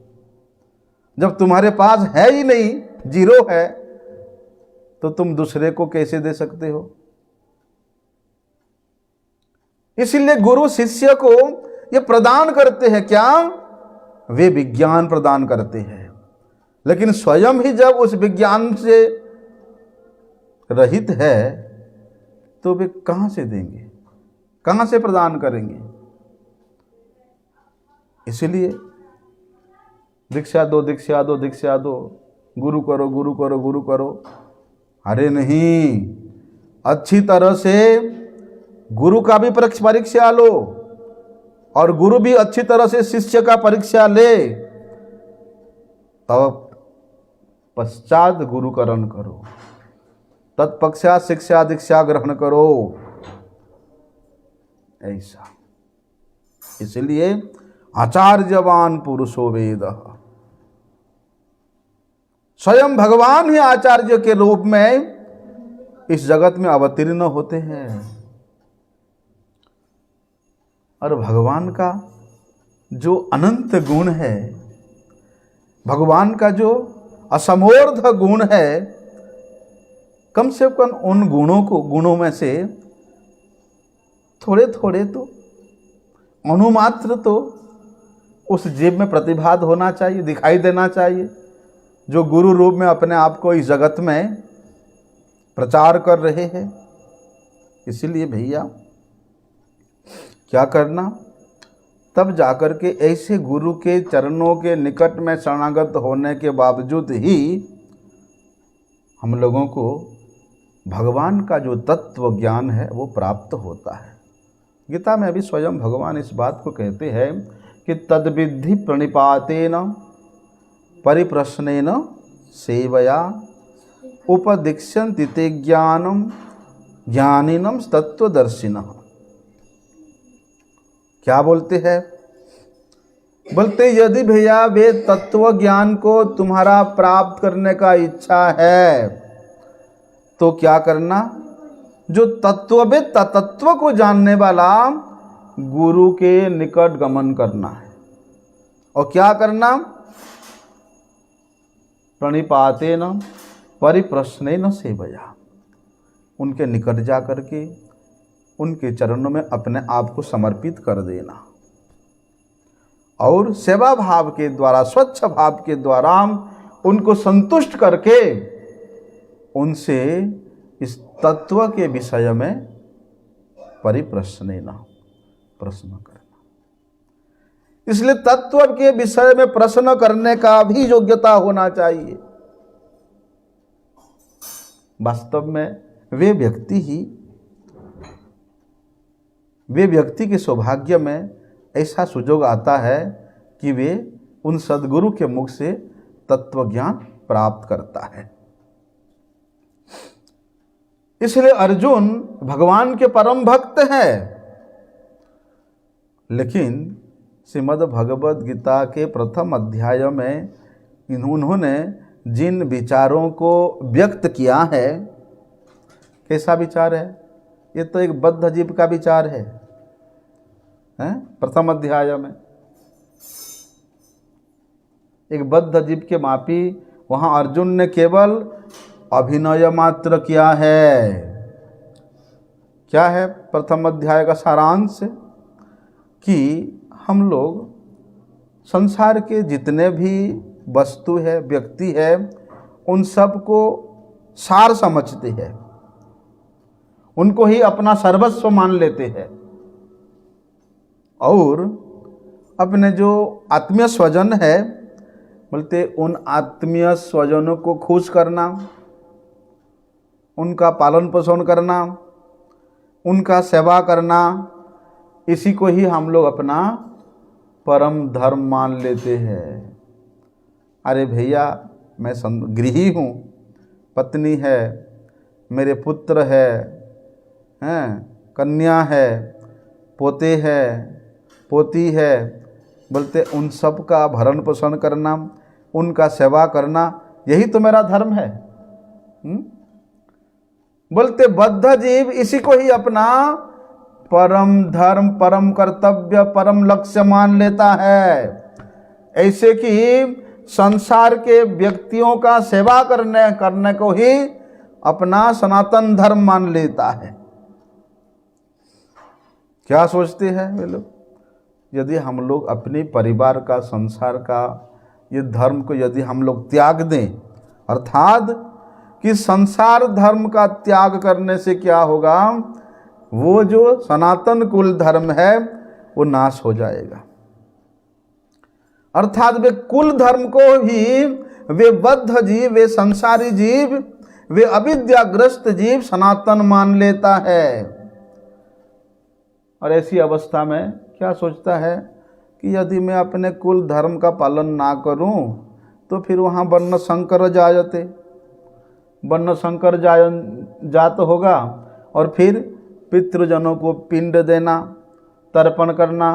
जब तुम्हारे पास है ही नहीं, जीरो है, तो तुम दूसरे को कैसे दे सकते हो? इसलिए गुरु शिष्य को ये प्रदान करते हैं क्या? वे विज्ञान प्रदान करते हैं, लेकिन स्वयं ही जब उस विज्ञान से रहित है तो वे कहां से देंगे, कहां से प्रदान करेंगे? इसलिए दीक्षा दो, दीक्षा दो, दीक्षा दो, गुरु करो, गुरु करो, गुरु करो। अरे नहीं, अच्छी तरह से गुरु का भी परीक्षा लो और गुरु भी अच्छी तरह से शिष्य का परीक्षा ले, तब पश्चात गुरुकरण करो, तत्पश्चात शिक्षा दीक्षा ग्रहण करो, ऐसा। इसलिए आचार्यवान पुरुषो वेद, स्वयं भगवान ही आचार्य के रूप में इस जगत में अवतीर्ण होते हैं। और भगवान का जो अनंत गुण है, भगवान का जो असमोर्ध गुण है, कम से कम उन गुणों में से थोड़े थोड़े तो, अनुमात्र तो उस जीव में प्रतिभात होना चाहिए, दिखाई देना चाहिए, जो गुरु रूप में अपने आप को इस जगत में प्रचार कर रहे हैं। इसीलिए भैया क्या करना, तब जाकर के ऐसे गुरु के चरणों के निकट में शरणागत होने के बावजूद ही हम लोगों को भगवान का जो तत्व ज्ञान है वो प्राप्त होता है। गीता में भी स्वयं भगवान इस बात को कहते हैं कि तद्विद्धि प्रणिपातेन परिप्रश्नेन सेवया उपदीक्षन्ति ते ज्ञानम ज्ञानिनम तत्वदर्शिनः। क्या बोलते हैं? बोलते यदि भैया वे तत्व ज्ञान को तुम्हारा प्राप्त करने का इच्छा है तो क्या करना, जो तत्ववेद तत्व को जानने वाला गुरु के निकट गमन करना है। और क्या करना, प्रणिपातेन परिप्रश्नेन सेवया, उनके निकट जा करके उनके चरणों में अपने आप को समर्पित कर देना और सेवा भाव के द्वारा, स्वच्छ भाव के द्वारा उनको संतुष्ट करके उनसे इस तत्व के विषय में परिप्रश्नेन, प्रश्न करना। इसलिए तत्व के विषय में प्रश्न करने का भी योग्यता होना चाहिए। वास्तव में वे व्यक्ति के सौभाग्य में ऐसा सुयोग आता है कि वे उन सद्गुरु के मुख से तत्व ज्ञान प्राप्त करता है। इसलिए अर्जुन भगवान के परम भक्त है, लेकिन श्रीमद् भगवद गीता के प्रथम अध्याय में उन्होंने जिन विचारों को व्यक्त किया है, कैसा विचार है? ये तो एक बद्ध जीव का विचार है, प्रथम अध्याय में एक बद्ध जीव के मापी वहां अर्जुन ने केवल अभिनय मात्र किया है। क्या है प्रथम अध्याय का सारांश? कि हम लोग संसार के जितने भी वस्तु है, व्यक्ति है, उन सब को सार समझते हैं, उनको ही अपना सर्वस्व मान लेते हैं और अपने जो आत्मीय स्वजन है बोलते उन आत्मीय स्वजनों को खुश करना, उनका पालन पोषण करना, उनका सेवा करना, इसी को ही हम लोग अपना परम धर्म मान लेते हैं। अरे भैया, मैं गृही हूँ, पत्नी है, मेरे पुत्र हैं, कन्या है, पोते है, पोती है, बोलते उन सब का भरण पोषण करना, उनका सेवा करना, यही तो मेरा धर्म है। बोलते बद्ध जीव इसी को ही अपना परम धर्म, परम कर्तव्य, परम लक्ष्य मान लेता है। ऐसे कि संसार के व्यक्तियों का सेवा करने को ही अपना सनातन धर्म मान लेता है। क्या सोचते हैं वे लोग? यदि हम लोग अपने परिवार का, संसार का ये धर्म को यदि हम लोग त्याग दें, अर्थात कि संसार धर्म का त्याग करने से क्या होगा, वो जो सनातन कुल धर्म है वो नाश हो जाएगा। अर्थात वे कुल धर्म को ही वे बद्ध जीव, वे संसारी जीव, वे अविद्याग्रस्त जीव सनातन मान लेता है। और ऐसी अवस्था में क्या सोचता है कि यदि मैं अपने कुल धर्म का पालन ना करूं तो फिर वहाँ वर्ण संकर जायते, वर्ण संकर जात होगा, और फिर पितृजनों को पिंड देना, तर्पण करना,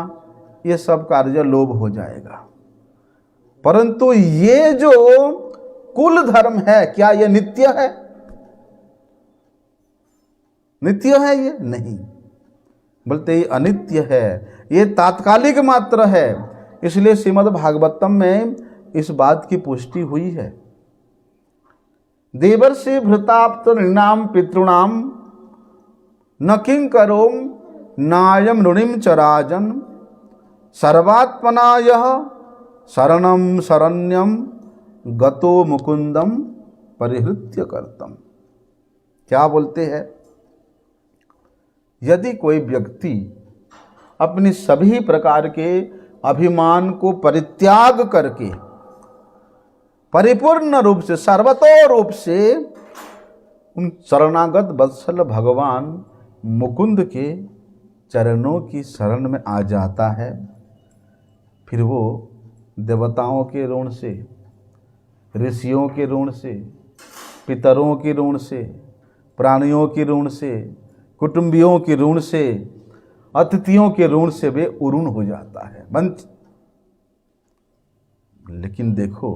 ये सब कार्य लोभ हो जाएगा। परंतु ये जो कुल धर्म है, क्या ये नित्य है? नित्य है ये? नहीं, बोलते ये अनित्य है, ये तात्कालिक मात्र है। इसलिए श्रीमद् भागवतम में इस बात की पुष्टि हुई है। देवर्षि भृताप्त नृणाम पितॄणाम न किंकरोम नायम ऋणिम च राजन सर्वात्मना यह शरणम शरण्यम गतो मुकुंदम परिहृत्य कर्तम। क्या बोलते हैं? यदि कोई व्यक्ति अपनी सभी प्रकार के अभिमान को परित्याग करके परिपूर्ण रूप से, सर्वतो रूप से उन शरणागत वत्सल भगवान मुकुंद के चरणों की शरण में आ जाता है, फिर वो देवताओं के ऋण से, ऋषियों के ऋण से, पितरों के ऋण से, प्राणियों के ऋण से, कुटुंबियों के ऋण से, अतिथियों के ऋण से वे उऋण हो जाता है, वंचित। लेकिन देखो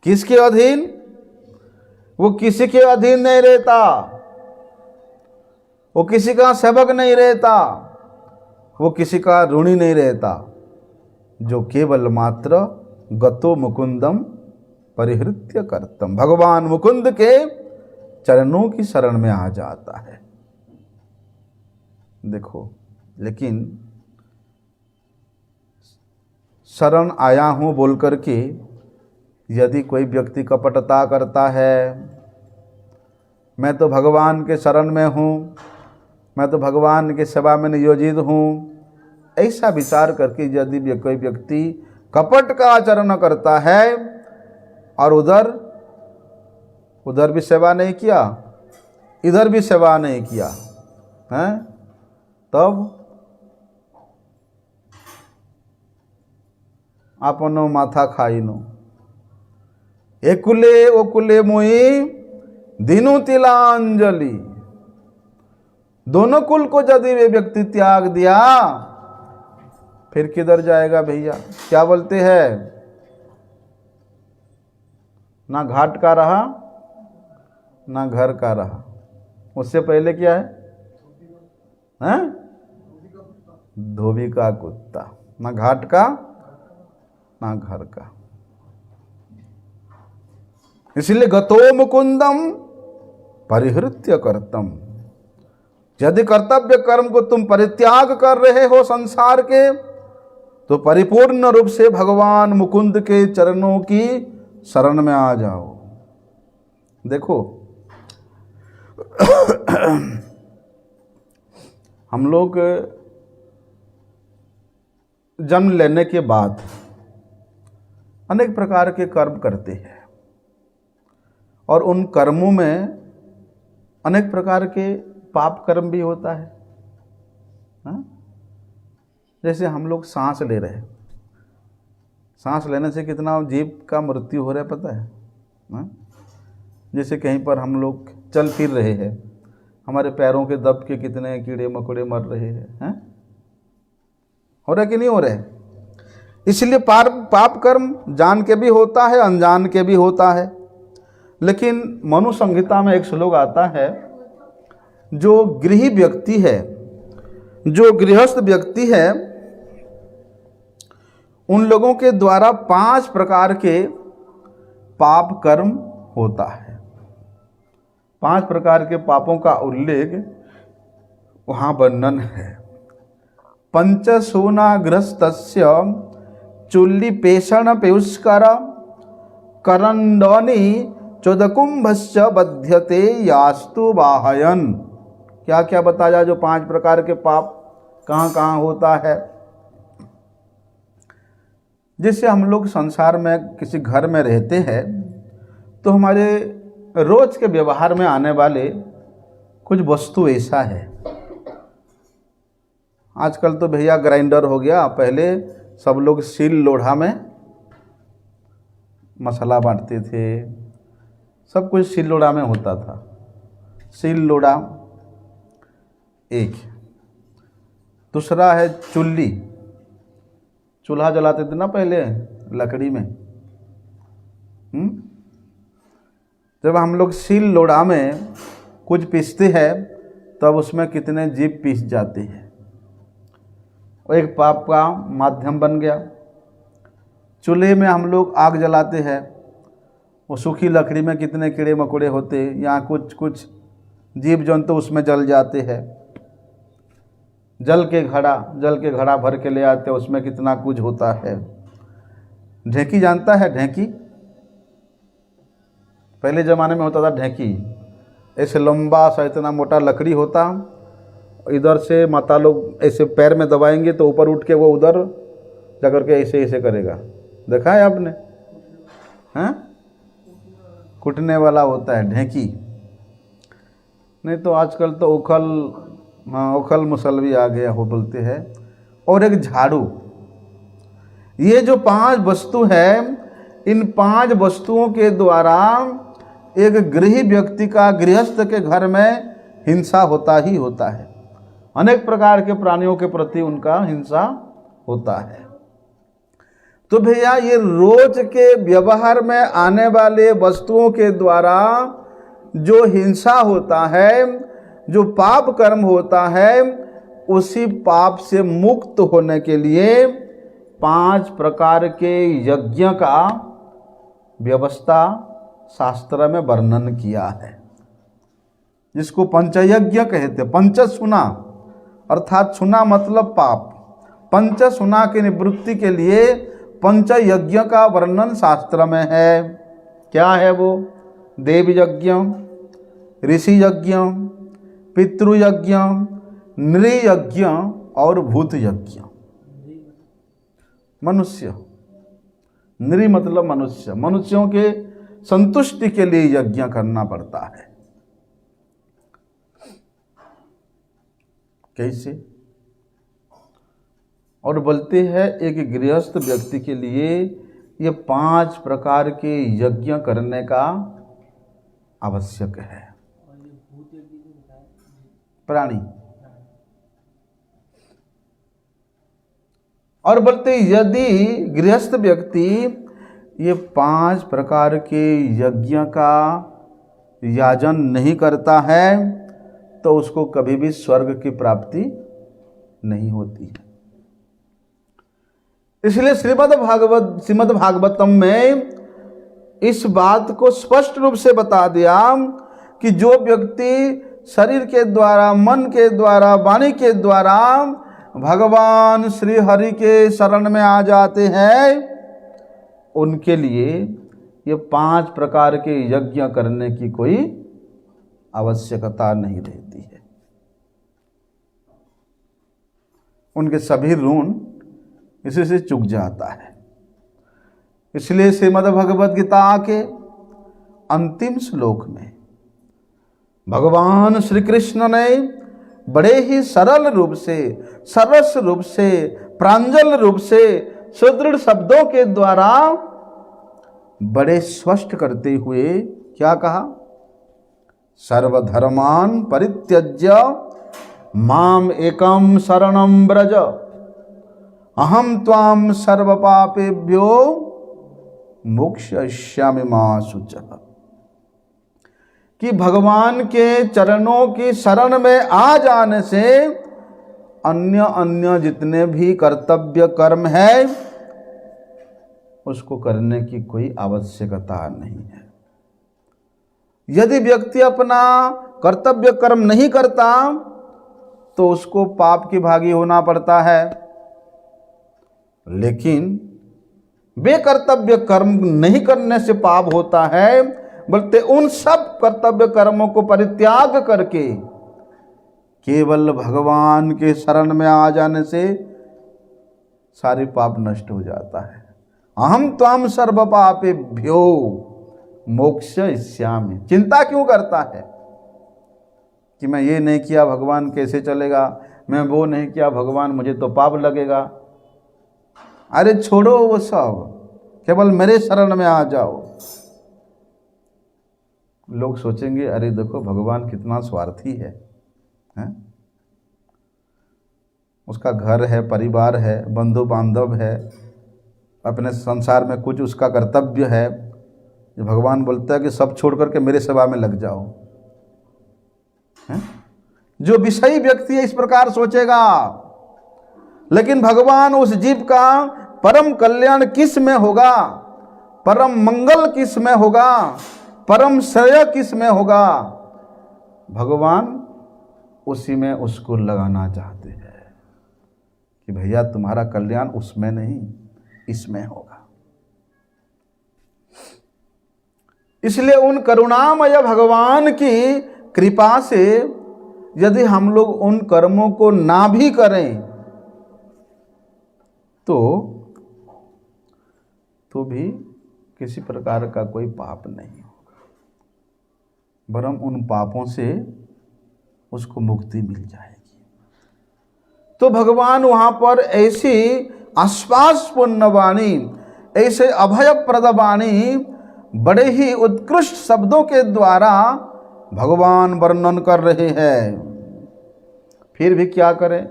किसके अधीन? वो किसी के अधीन नहीं रहता, वो किसी का सेवक नहीं रहता, वो किसी का ऋणी नहीं रहता, जो केवल मात्र गतो मुकुंदम परिहृत्य कर्तम, भगवान मुकुंद के चरणों की शरण में आ जाता है। देखो, लेकिन शरण आया हूं बोल करके यदि कोई व्यक्ति कपटता करता है, मैं तो भगवान के शरण में हूं, मैं तो भगवान के सेवा में नियोजित हूं, ऐसा विचार करके यदि कोई व्यक्ति कपट का आचरण करता है और उधर भी सेवा नहीं किया, इधर भी सेवा नहीं किया, हैं, तब आपनो माथा खाइनो, एकुले ओकुले मोई दिनु तिलांजलि। दोनों कुल को यदि वे व्यक्ति त्याग दिया, फिर किधर जाएगा भैया? क्या बोलते हैं, ना घाट का रहा ना घर का रहा, उससे पहले क्या है? हैं? धोबी का कुत्ता, ना घाट का ना घर का। इसलिए गतो मुकुंदम परिहृत्य कर्तम। यदि कर्तव्य कर्म को तुम परित्याग कर रहे हो संसार के, तो परिपूर्ण रूप से भगवान मुकुंद के चरणों की शरण में आ जाओ। देखो हम लोग जन्म लेने के बाद अनेक प्रकार के कर्म करते हैं और उन कर्मों में अनेक प्रकार के पाप कर्म भी होता है। हाँ? जैसे हम लोग सांस ले रहे हैं, सांस लेने से कितना जीव का मृत्यु हो रहा है पता है? हाँ? जैसे कहीं पर हम लोग चल फिर रहे हैं, हमारे पैरों के दब के कितने कीड़े मकोड़े मर रहे हैं। हाँ? हो रहा कि नहीं हो रहा है? इसलिए पाप कर्म जान के भी होता है, अनजान के भी होता है। लेकिन मनु संहिता में एक श्लोक आता है, जो गृही व्यक्ति है, जो गृहस्थ व्यक्ति है, उन लोगों के द्वारा 5 प्रकार के पाप कर्म होता है। 5 प्रकार के पापों का उल्लेख वहाँ वर्णन है। पंचसूनाग्रस्तस्य चुल्ली पेषण पेयुष्कर करंडनी चोदकुंभस्य बध्यते यास्तु वाहयन। क्या क्या बताया जो 5 प्रकार के पाप कहाँ कहाँ होता है। जैसे हम लोग संसार में किसी घर में रहते हैं तो हमारे रोज के व्यवहार में आने वाले कुछ वस्तु ऐसा है। आजकल तो भैया ग्राइंडर हो गया, पहले सब लोग सील लोढ़ा में मसाला बांटते थे, सब कुछ सील लोढ़ा में होता था। सील लोढ़ा एक। दूसरा है चुल्ली, चूल्हा जलाते थे ना पहले लकड़ी में। जब हम लोग सील लोढ़ा में कुछ पीसते हैं तब उसमें कितने जीव पीस जाते हैं, और एक पाप का माध्यम बन गया। चूल्हे में हम लोग आग जलाते हैं, वो सूखी लकड़ी में कितने कीड़े मकोड़े होते हैं, यहाँ कुछ कुछ जीव जंतु उसमें जल जाते हैं। जल के घड़ा भर के ले आते हैं, उसमें कितना कुछ होता है। ढेंकी जानता है? ढेंकी पहले ज़माने में होता था। ढेंकी ऐसे लंबा सा इतना मोटा लकड़ी होता, इधर से माता लोग ऐसे पैर में दबाएंगे तो ऊपर उठ के वो उधर जाकर के ऐसे ऐसे करेगा। देखा है आपने? हाँ, कुटने वाला होता है ढेंकी। नहीं तो आजकल तो उखल मुसलवी आ गया हो बोलते हैं। और एक झाड़ू। ये जो 5 वस्तु है, इन 5 वस्तुओं के द्वारा एक गृही व्यक्ति का, गृहस्थ के घर में हिंसा होता ही होता है। अनेक प्रकार के प्राणियों के प्रति उनका हिंसा होता है। तो भैया ये रोज के व्यवहार में आने वाले वस्तुओं के द्वारा जो हिंसा होता है, जो पाप कर्म होता है, उसी पाप से मुक्त होने के लिए 5 प्रकार के यज्ञ का व्यवस्था शास्त्र में वर्णन किया है, जिसको पंचयज्ञ कहते हैं। पंचसूना अर्थात सुना मतलब पाप। पंचसूना की निवृत्ति के लिए पंचयज्ञ का वर्णन शास्त्र में है। क्या है वो? देव यज्ञ, ऋषि यज्ञ, पितृयज्ञ, नृयज्ञ और भूत यज्ञ। मनुष्य, नृ मतलब मनुष्य, मनुष्यों के संतुष्टि के लिए यज्ञ करना पड़ता है। कैसे? और बोलते हैं एक गृहस्थ व्यक्ति के लिए ये 5 प्रकार के यज्ञ करने का आवश्यक है। प्राणी। और बोलते यदि गृहस्थ व्यक्ति ये 5 प्रकार के यज्ञ का याजन नहीं करता है तो उसको कभी भी स्वर्ग की प्राप्ति नहीं होती है। इसलिए श्रीमद् भागवतम में इस बात को स्पष्ट रूप से बता दिया कि जो व्यक्ति शरीर के द्वारा, मन के द्वारा, वाणी के द्वारा भगवान श्री हरि के शरण में आ जाते हैं, उनके लिए ये 5 प्रकार के यज्ञ करने की कोई आवश्यकता नहीं रहती है। उनके सभी ऋण इसी से चुक जाता है। इसलिए श्रीमद् भगवद गीता के अंतिम श्लोक में भगवान श्री कृष्ण ने बड़े ही सरल रूप से, सरस रूप से, प्रांजल रूप से, सुदृढ़ शब्दों के द्वारा बड़े स्पष्ट करते हुए क्या कहा? सर्वधर्मान परित्यज्य माम एकम शरणं व्रज अहम त्वाम सर्व पापेभ्यो मोक्षयिष्यामि मा शुचः। कि भगवान के चरणों की शरण में आ जाने से अन्य अन्य जितने भी कर्तव्य कर्म है उसको करने की कोई आवश्यकता नहीं है। यदि व्यक्ति अपना कर्तव्य कर्म नहीं करता तो उसको पाप की भागी होना पड़ता है, लेकिन बेकर्तव्य कर्म नहीं करने से पाप होता है, बल्कि उन सब कर्तव्य कर्मों को परित्याग करके केवल भगवान के शरण में आ जाने से सारे पाप नष्ट हो जाता है। अहम त्वाम सर्व पापेभ्यो मोक्षयिष्यामि। चिंता क्यों करता है कि मैं ये नहीं किया भगवान कैसे चलेगा, मैं वो नहीं किया भगवान मुझे तो पाप लगेगा। अरे छोड़ो वो सब, केवल मेरे शरण में आ जाओ। लोग सोचेंगे अरे देखो भगवान कितना स्वार्थी है, हैं? उसका घर है, परिवार है, बंधु बांधव है, अपने संसार में कुछ उसका कर्तव्य है। भगवान बोलता है कि सब छोड़ करके मेरे सेवा में लग जाओ, हैं? जो विषयी व्यक्ति है इस प्रकार सोचेगा, लेकिन भगवान उस जीव का परम कल्याण किस में होगा, परम मंगल किस में होगा, परम श्रेय किस में होगा, भगवान उसी में उसको लगाना चाहते हैं कि भैया तुम्हारा कल्याण उसमें नहीं इसमें होगा। इसलिए उन करुणामय भगवान की कृपा से यदि हम लोग उन कर्मों को ना भी करें तो भी किसी प्रकार का कोई पाप नहीं होगा, वरन उन पापों से उसको मुक्ति मिल जाएगी। तो भगवान वहाँ पर ऐसी आश्वासपूर्ण वाणी, ऐसे अभयप्रद वाणी बड़े ही उत्कृष्ट शब्दों के द्वारा भगवान वर्णन कर रहे हैं। फिर भी क्या करें,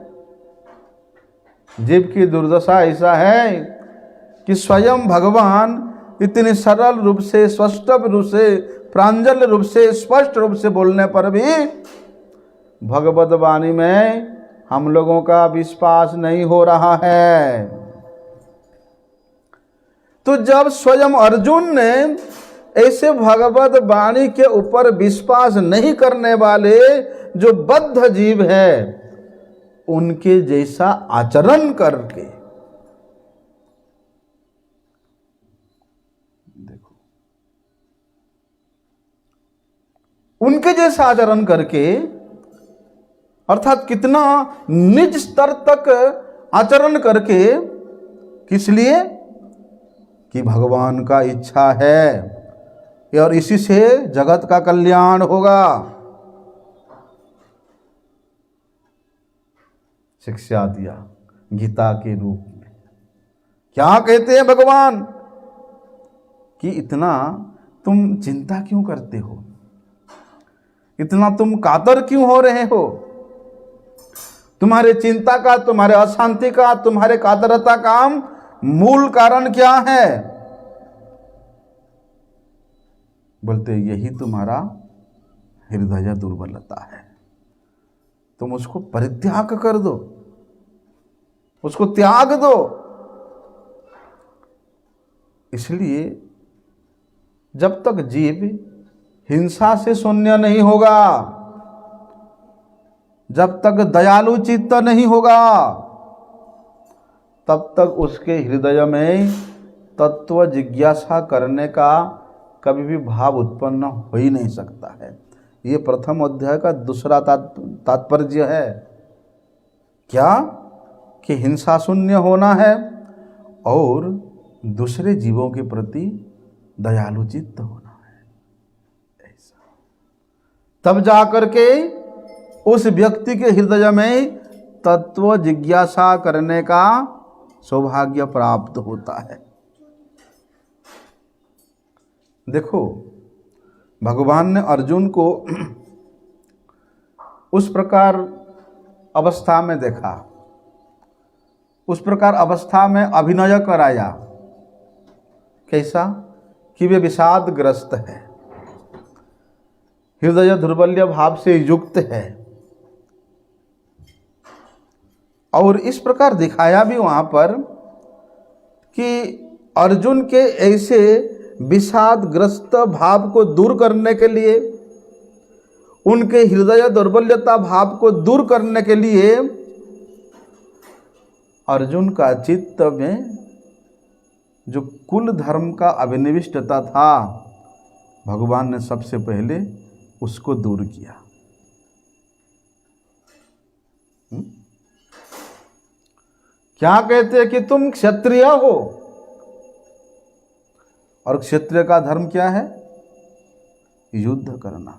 जीव की दुर्दशा ऐसा है कि स्वयं भगवान इतने सरल रूप से, स्पष्ट रूप से, प्रांजल रूप से, स्पष्ट रूप से बोलने पर भी भगवत वाणी में हम लोगों का विश्वास नहीं हो रहा है। तो जब स्वयं अर्जुन ने ऐसे भगवत वाणी के ऊपर विश्वास नहीं करने वाले जो बद्ध जीव है उनके जैसा आचरण करके, देखो उनके जैसा आचरण करके, अर्थात कितना निज स्तर तक आचरण करके, किस लिए कि भगवान का इच्छा है और इसी से जगत का कल्याण होगा। शिक्षा दिया गीता के रूप में। क्या कहते हैं भगवान कि इतना तुम चिंता क्यों करते हो, इतना तुम कातर क्यों हो रहे हो, तुम्हारे चिंता का, तुम्हारे अशांति का, तुम्हारे कातरता का मूल कारण क्या है? बोलते यही तुम्हारा हृदय दुर्बलता है, तुम उसको परित्याग कर दो, उसको त्याग दो। इसलिए जब तक जीव हिंसा से शून्य नहीं होगा, जब तक दयालु चित्त नहीं होगा, तब तक उसके हृदय में तत्व जिज्ञासा करने का कभी भी भाव उत्पन्न हो ही नहीं सकता है। ये प्रथम अध्याय का दूसरा तात्पर्य है। क्या कि हिंसा शून्य होना है और दूसरे जीवों के प्रति दयालु चित्त होना है। ऐसा तब जाकर के उस व्यक्ति के हृदय में तत्व जिज्ञासा करने का सौभाग्य प्राप्त होता है। देखो, भगवान ने अर्जुन को उस प्रकार अवस्था में देखा, उस प्रकार अवस्था में अभिनय कराया। कैसा? कि वे विषादग्रस्त है, हृदय दुर्बल्य भाव से युक्त है, और इस प्रकार दिखाया भी वहां पर कि अर्जुन के ऐसे विषादग्रस्त भाव को दूर करने के लिए, उनके हृदय दुर्बल्यता भाव को दूर करने के लिए अर्जुन का चित्त में जो कुल धर्म का अभिनिविष्टता था, भगवान ने सबसे पहले उसको दूर किया। क्या कहते हैं कि तुम क्षत्रिय हो, और क्षत्रिय का धर्म क्या है? युद्ध करना।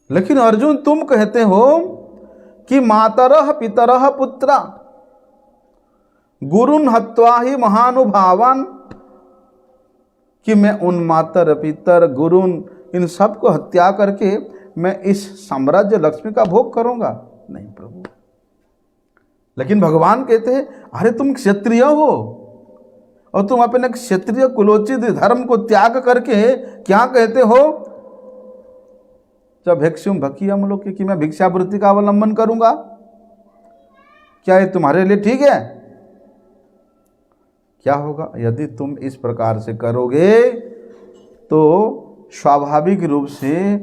लेकिन अर्जुन तुम कहते हो कि मातरः पितरः पुत्रा गुरुन् हत्वा ही महानुभावान, कि मैं उन मातर पितर गुरुन इन सब को हत्या करके मैं इस साम्राज्य लक्ष्मी का भोग करूंगा? नहीं प्रभु। लेकिन भगवान कहते हैं अरे तुम क्षत्रिय हो और तुम अपने क्षत्रिय कुलोचित धर्म को त्याग करके क्या कहते हो? जब भिक्षुम भकियम लोके, कि मैं भिक्षावृत्ति का अवलंबन करूंगा। क्या ये तुम्हारे लिए ठीक है? क्या होगा यदि तुम इस प्रकार से करोगे? तो स्वाभाविक रूप से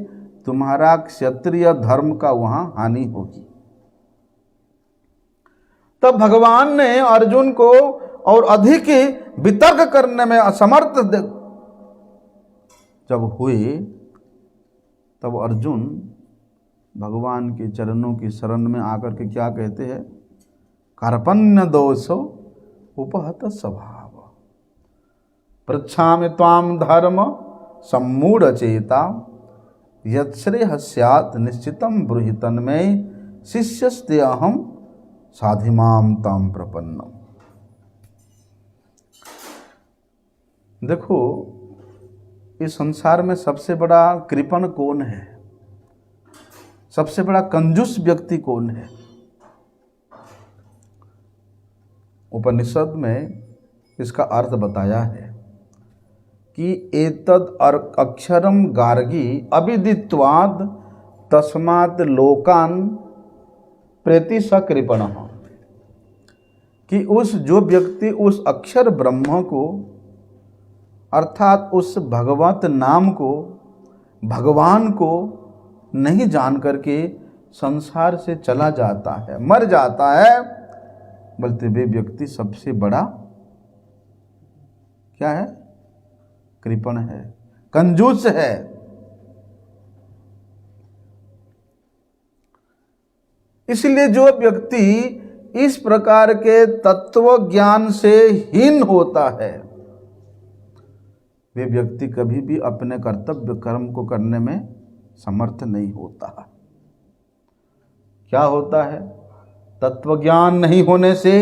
तुम्हारा क्षत्रिय धर्म का वहां हानि होगी। तब भगवान ने अर्जुन को और अधिक वितर्क करने में असमर्थ जब हुए, तब अर्जुन भगवान के चरणों की शरण में आकर के क्या कहते हैं? कार्पण्य दोषो उपहत स्वभाव पृच्छामि त्वाम धर्म सम्मूढ़ चेता यच्छ्रेयः स्यात् निश्चितं ब्रूहि तन्मे शिष्यस्ते अहम साधिमाम ताम प्रपन्नम। देखो, इस संसार में सबसे बड़ा कृपण कौन है? सबसे बड़ा कंजूस व्यक्ति कौन है? उपनिषद में इसका अर्थ बताया है कि एतद अक्षरम गार्गी अविदित्वाद तस्मात् लोकान प्रेति सकृपण, कि उस जो व्यक्ति उस अक्षर ब्रह्म को अर्थात उस भगवत नाम को, भगवान को नहीं जान करके संसार से चला जाता है, मर जाता है, बोलते वे व्यक्ति सबसे बड़ा क्या है? कृपण है, कंजूस है। इसलिए जो व्यक्ति इस प्रकार के तत्व ज्ञान से हीन होता है, वे व्यक्ति कभी भी अपने कर्तव्य कर्म को करने में समर्थ नहीं होता। क्या होता है? तत्व ज्ञान नहीं होने से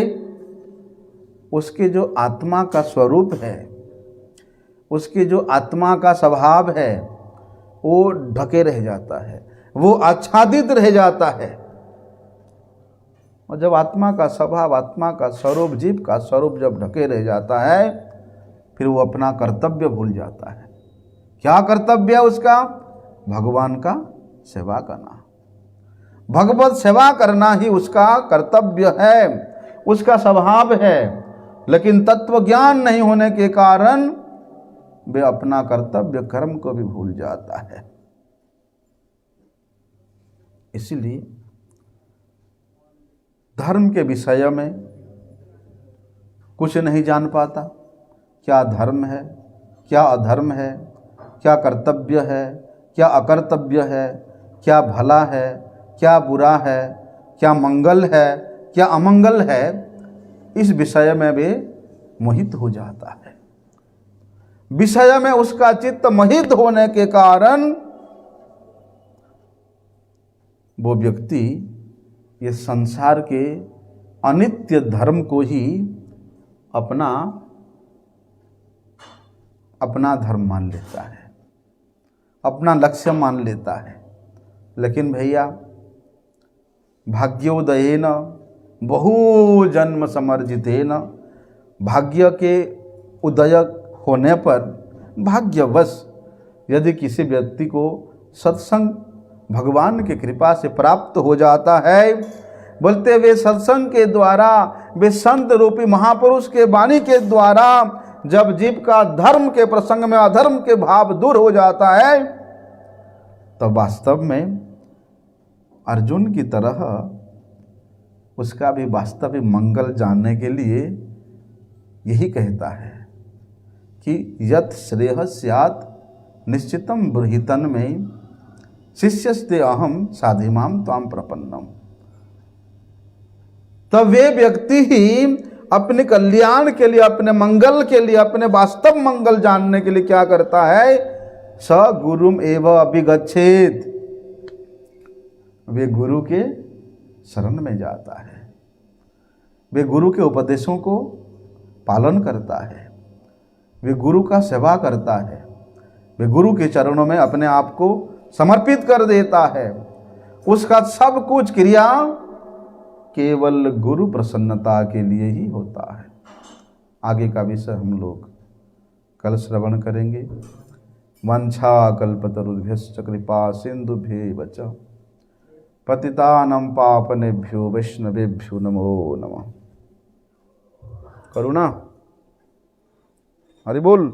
उसके जो आत्मा का स्वरूप है, उसके जो आत्मा का स्वभाव है, वो ढके रह जाता है, वो आच्छादित रह जाता है। और जब आत्मा का स्वभाव, आत्मा का स्वरूप, जीव का स्वरूप जब ढके रह जाता है, फिर वो अपना कर्तव्य भूल जाता है। क्या कर्तव्य है उसका? भगवान का सेवा करना, भगवत सेवा करना ही उसका कर्तव्य है, उसका स्वभाव है। लेकिन तत्व ज्ञान नहीं होने के कारण वे अपना कर्तव्य कर्म को भी भूल जाता है। इसलिए धर्म के विषय में कुछ नहीं जान पाता। क्या धर्म है, क्या अधर्म है, क्या कर्तव्य है, क्या अकर्तव्य है, क्या भला है, क्या बुरा है, क्या मंगल है, क्या अमंगल है, इस विषय में वे मोहित हो जाता है। विषय में उसका चित्त मोहित होने के कारण वो व्यक्ति ये संसार के अनित्य धर्म को ही अपना धर्म मान लेता है, अपना लक्ष्य मान लेता है। लेकिन भैया, भाग्योदयेन बहु जन्म समर्जितेन, भाग्य के उदय होने पर भाग्यवश यदि किसी व्यक्ति को सत्संग भगवान की कृपा से प्राप्त हो जाता है, बोलते वे सत्संग के द्वारा, वे संत रूपी महापुरुष के वाणी के द्वारा जब जीव का धर्म के प्रसंग में अधर्म के भाव दूर हो जाता है, तो वास्तव में अर्जुन की तरह उसका भी वास्तविक मंगल जानने के लिए यही कहता है कि यत् श्रेयः स्यात् निश्चितम बृहितन में शिष्यस्ते अहम साधिमाम त्वाम प्रपन्नम। तब वे व्यक्ति ही अपने कल्याण के लिए, अपने मंगल के लिए, अपने वास्तव मंगल जानने के लिए क्या करता है? स गुरुम एव अभिगच्छेत, वे गुरु के शरण में जाता है, वे गुरु के उपदेशों को पालन करता है, वे गुरु का सेवा करता है, वे गुरु के चरणों में अपने आप को समर्पित कर देता है। उसका सब कुछ क्रिया केवल गुरु प्रसन्नता के लिए ही होता है। आगे का विषय हम लोग कल श्रवण करेंगे। वंशा कल्पतरुभ्यश्च कृपा सिंधुभ्यैव च पतितानां पावनेभ्यो वैष्णवेभ्यो नमो नमः। करुणा हरि बोल।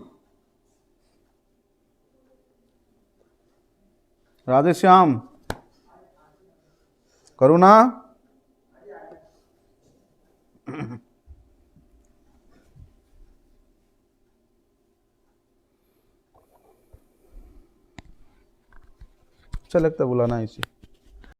राधे श्याम। करुणा। अच्छा लगता बुलाना इसे।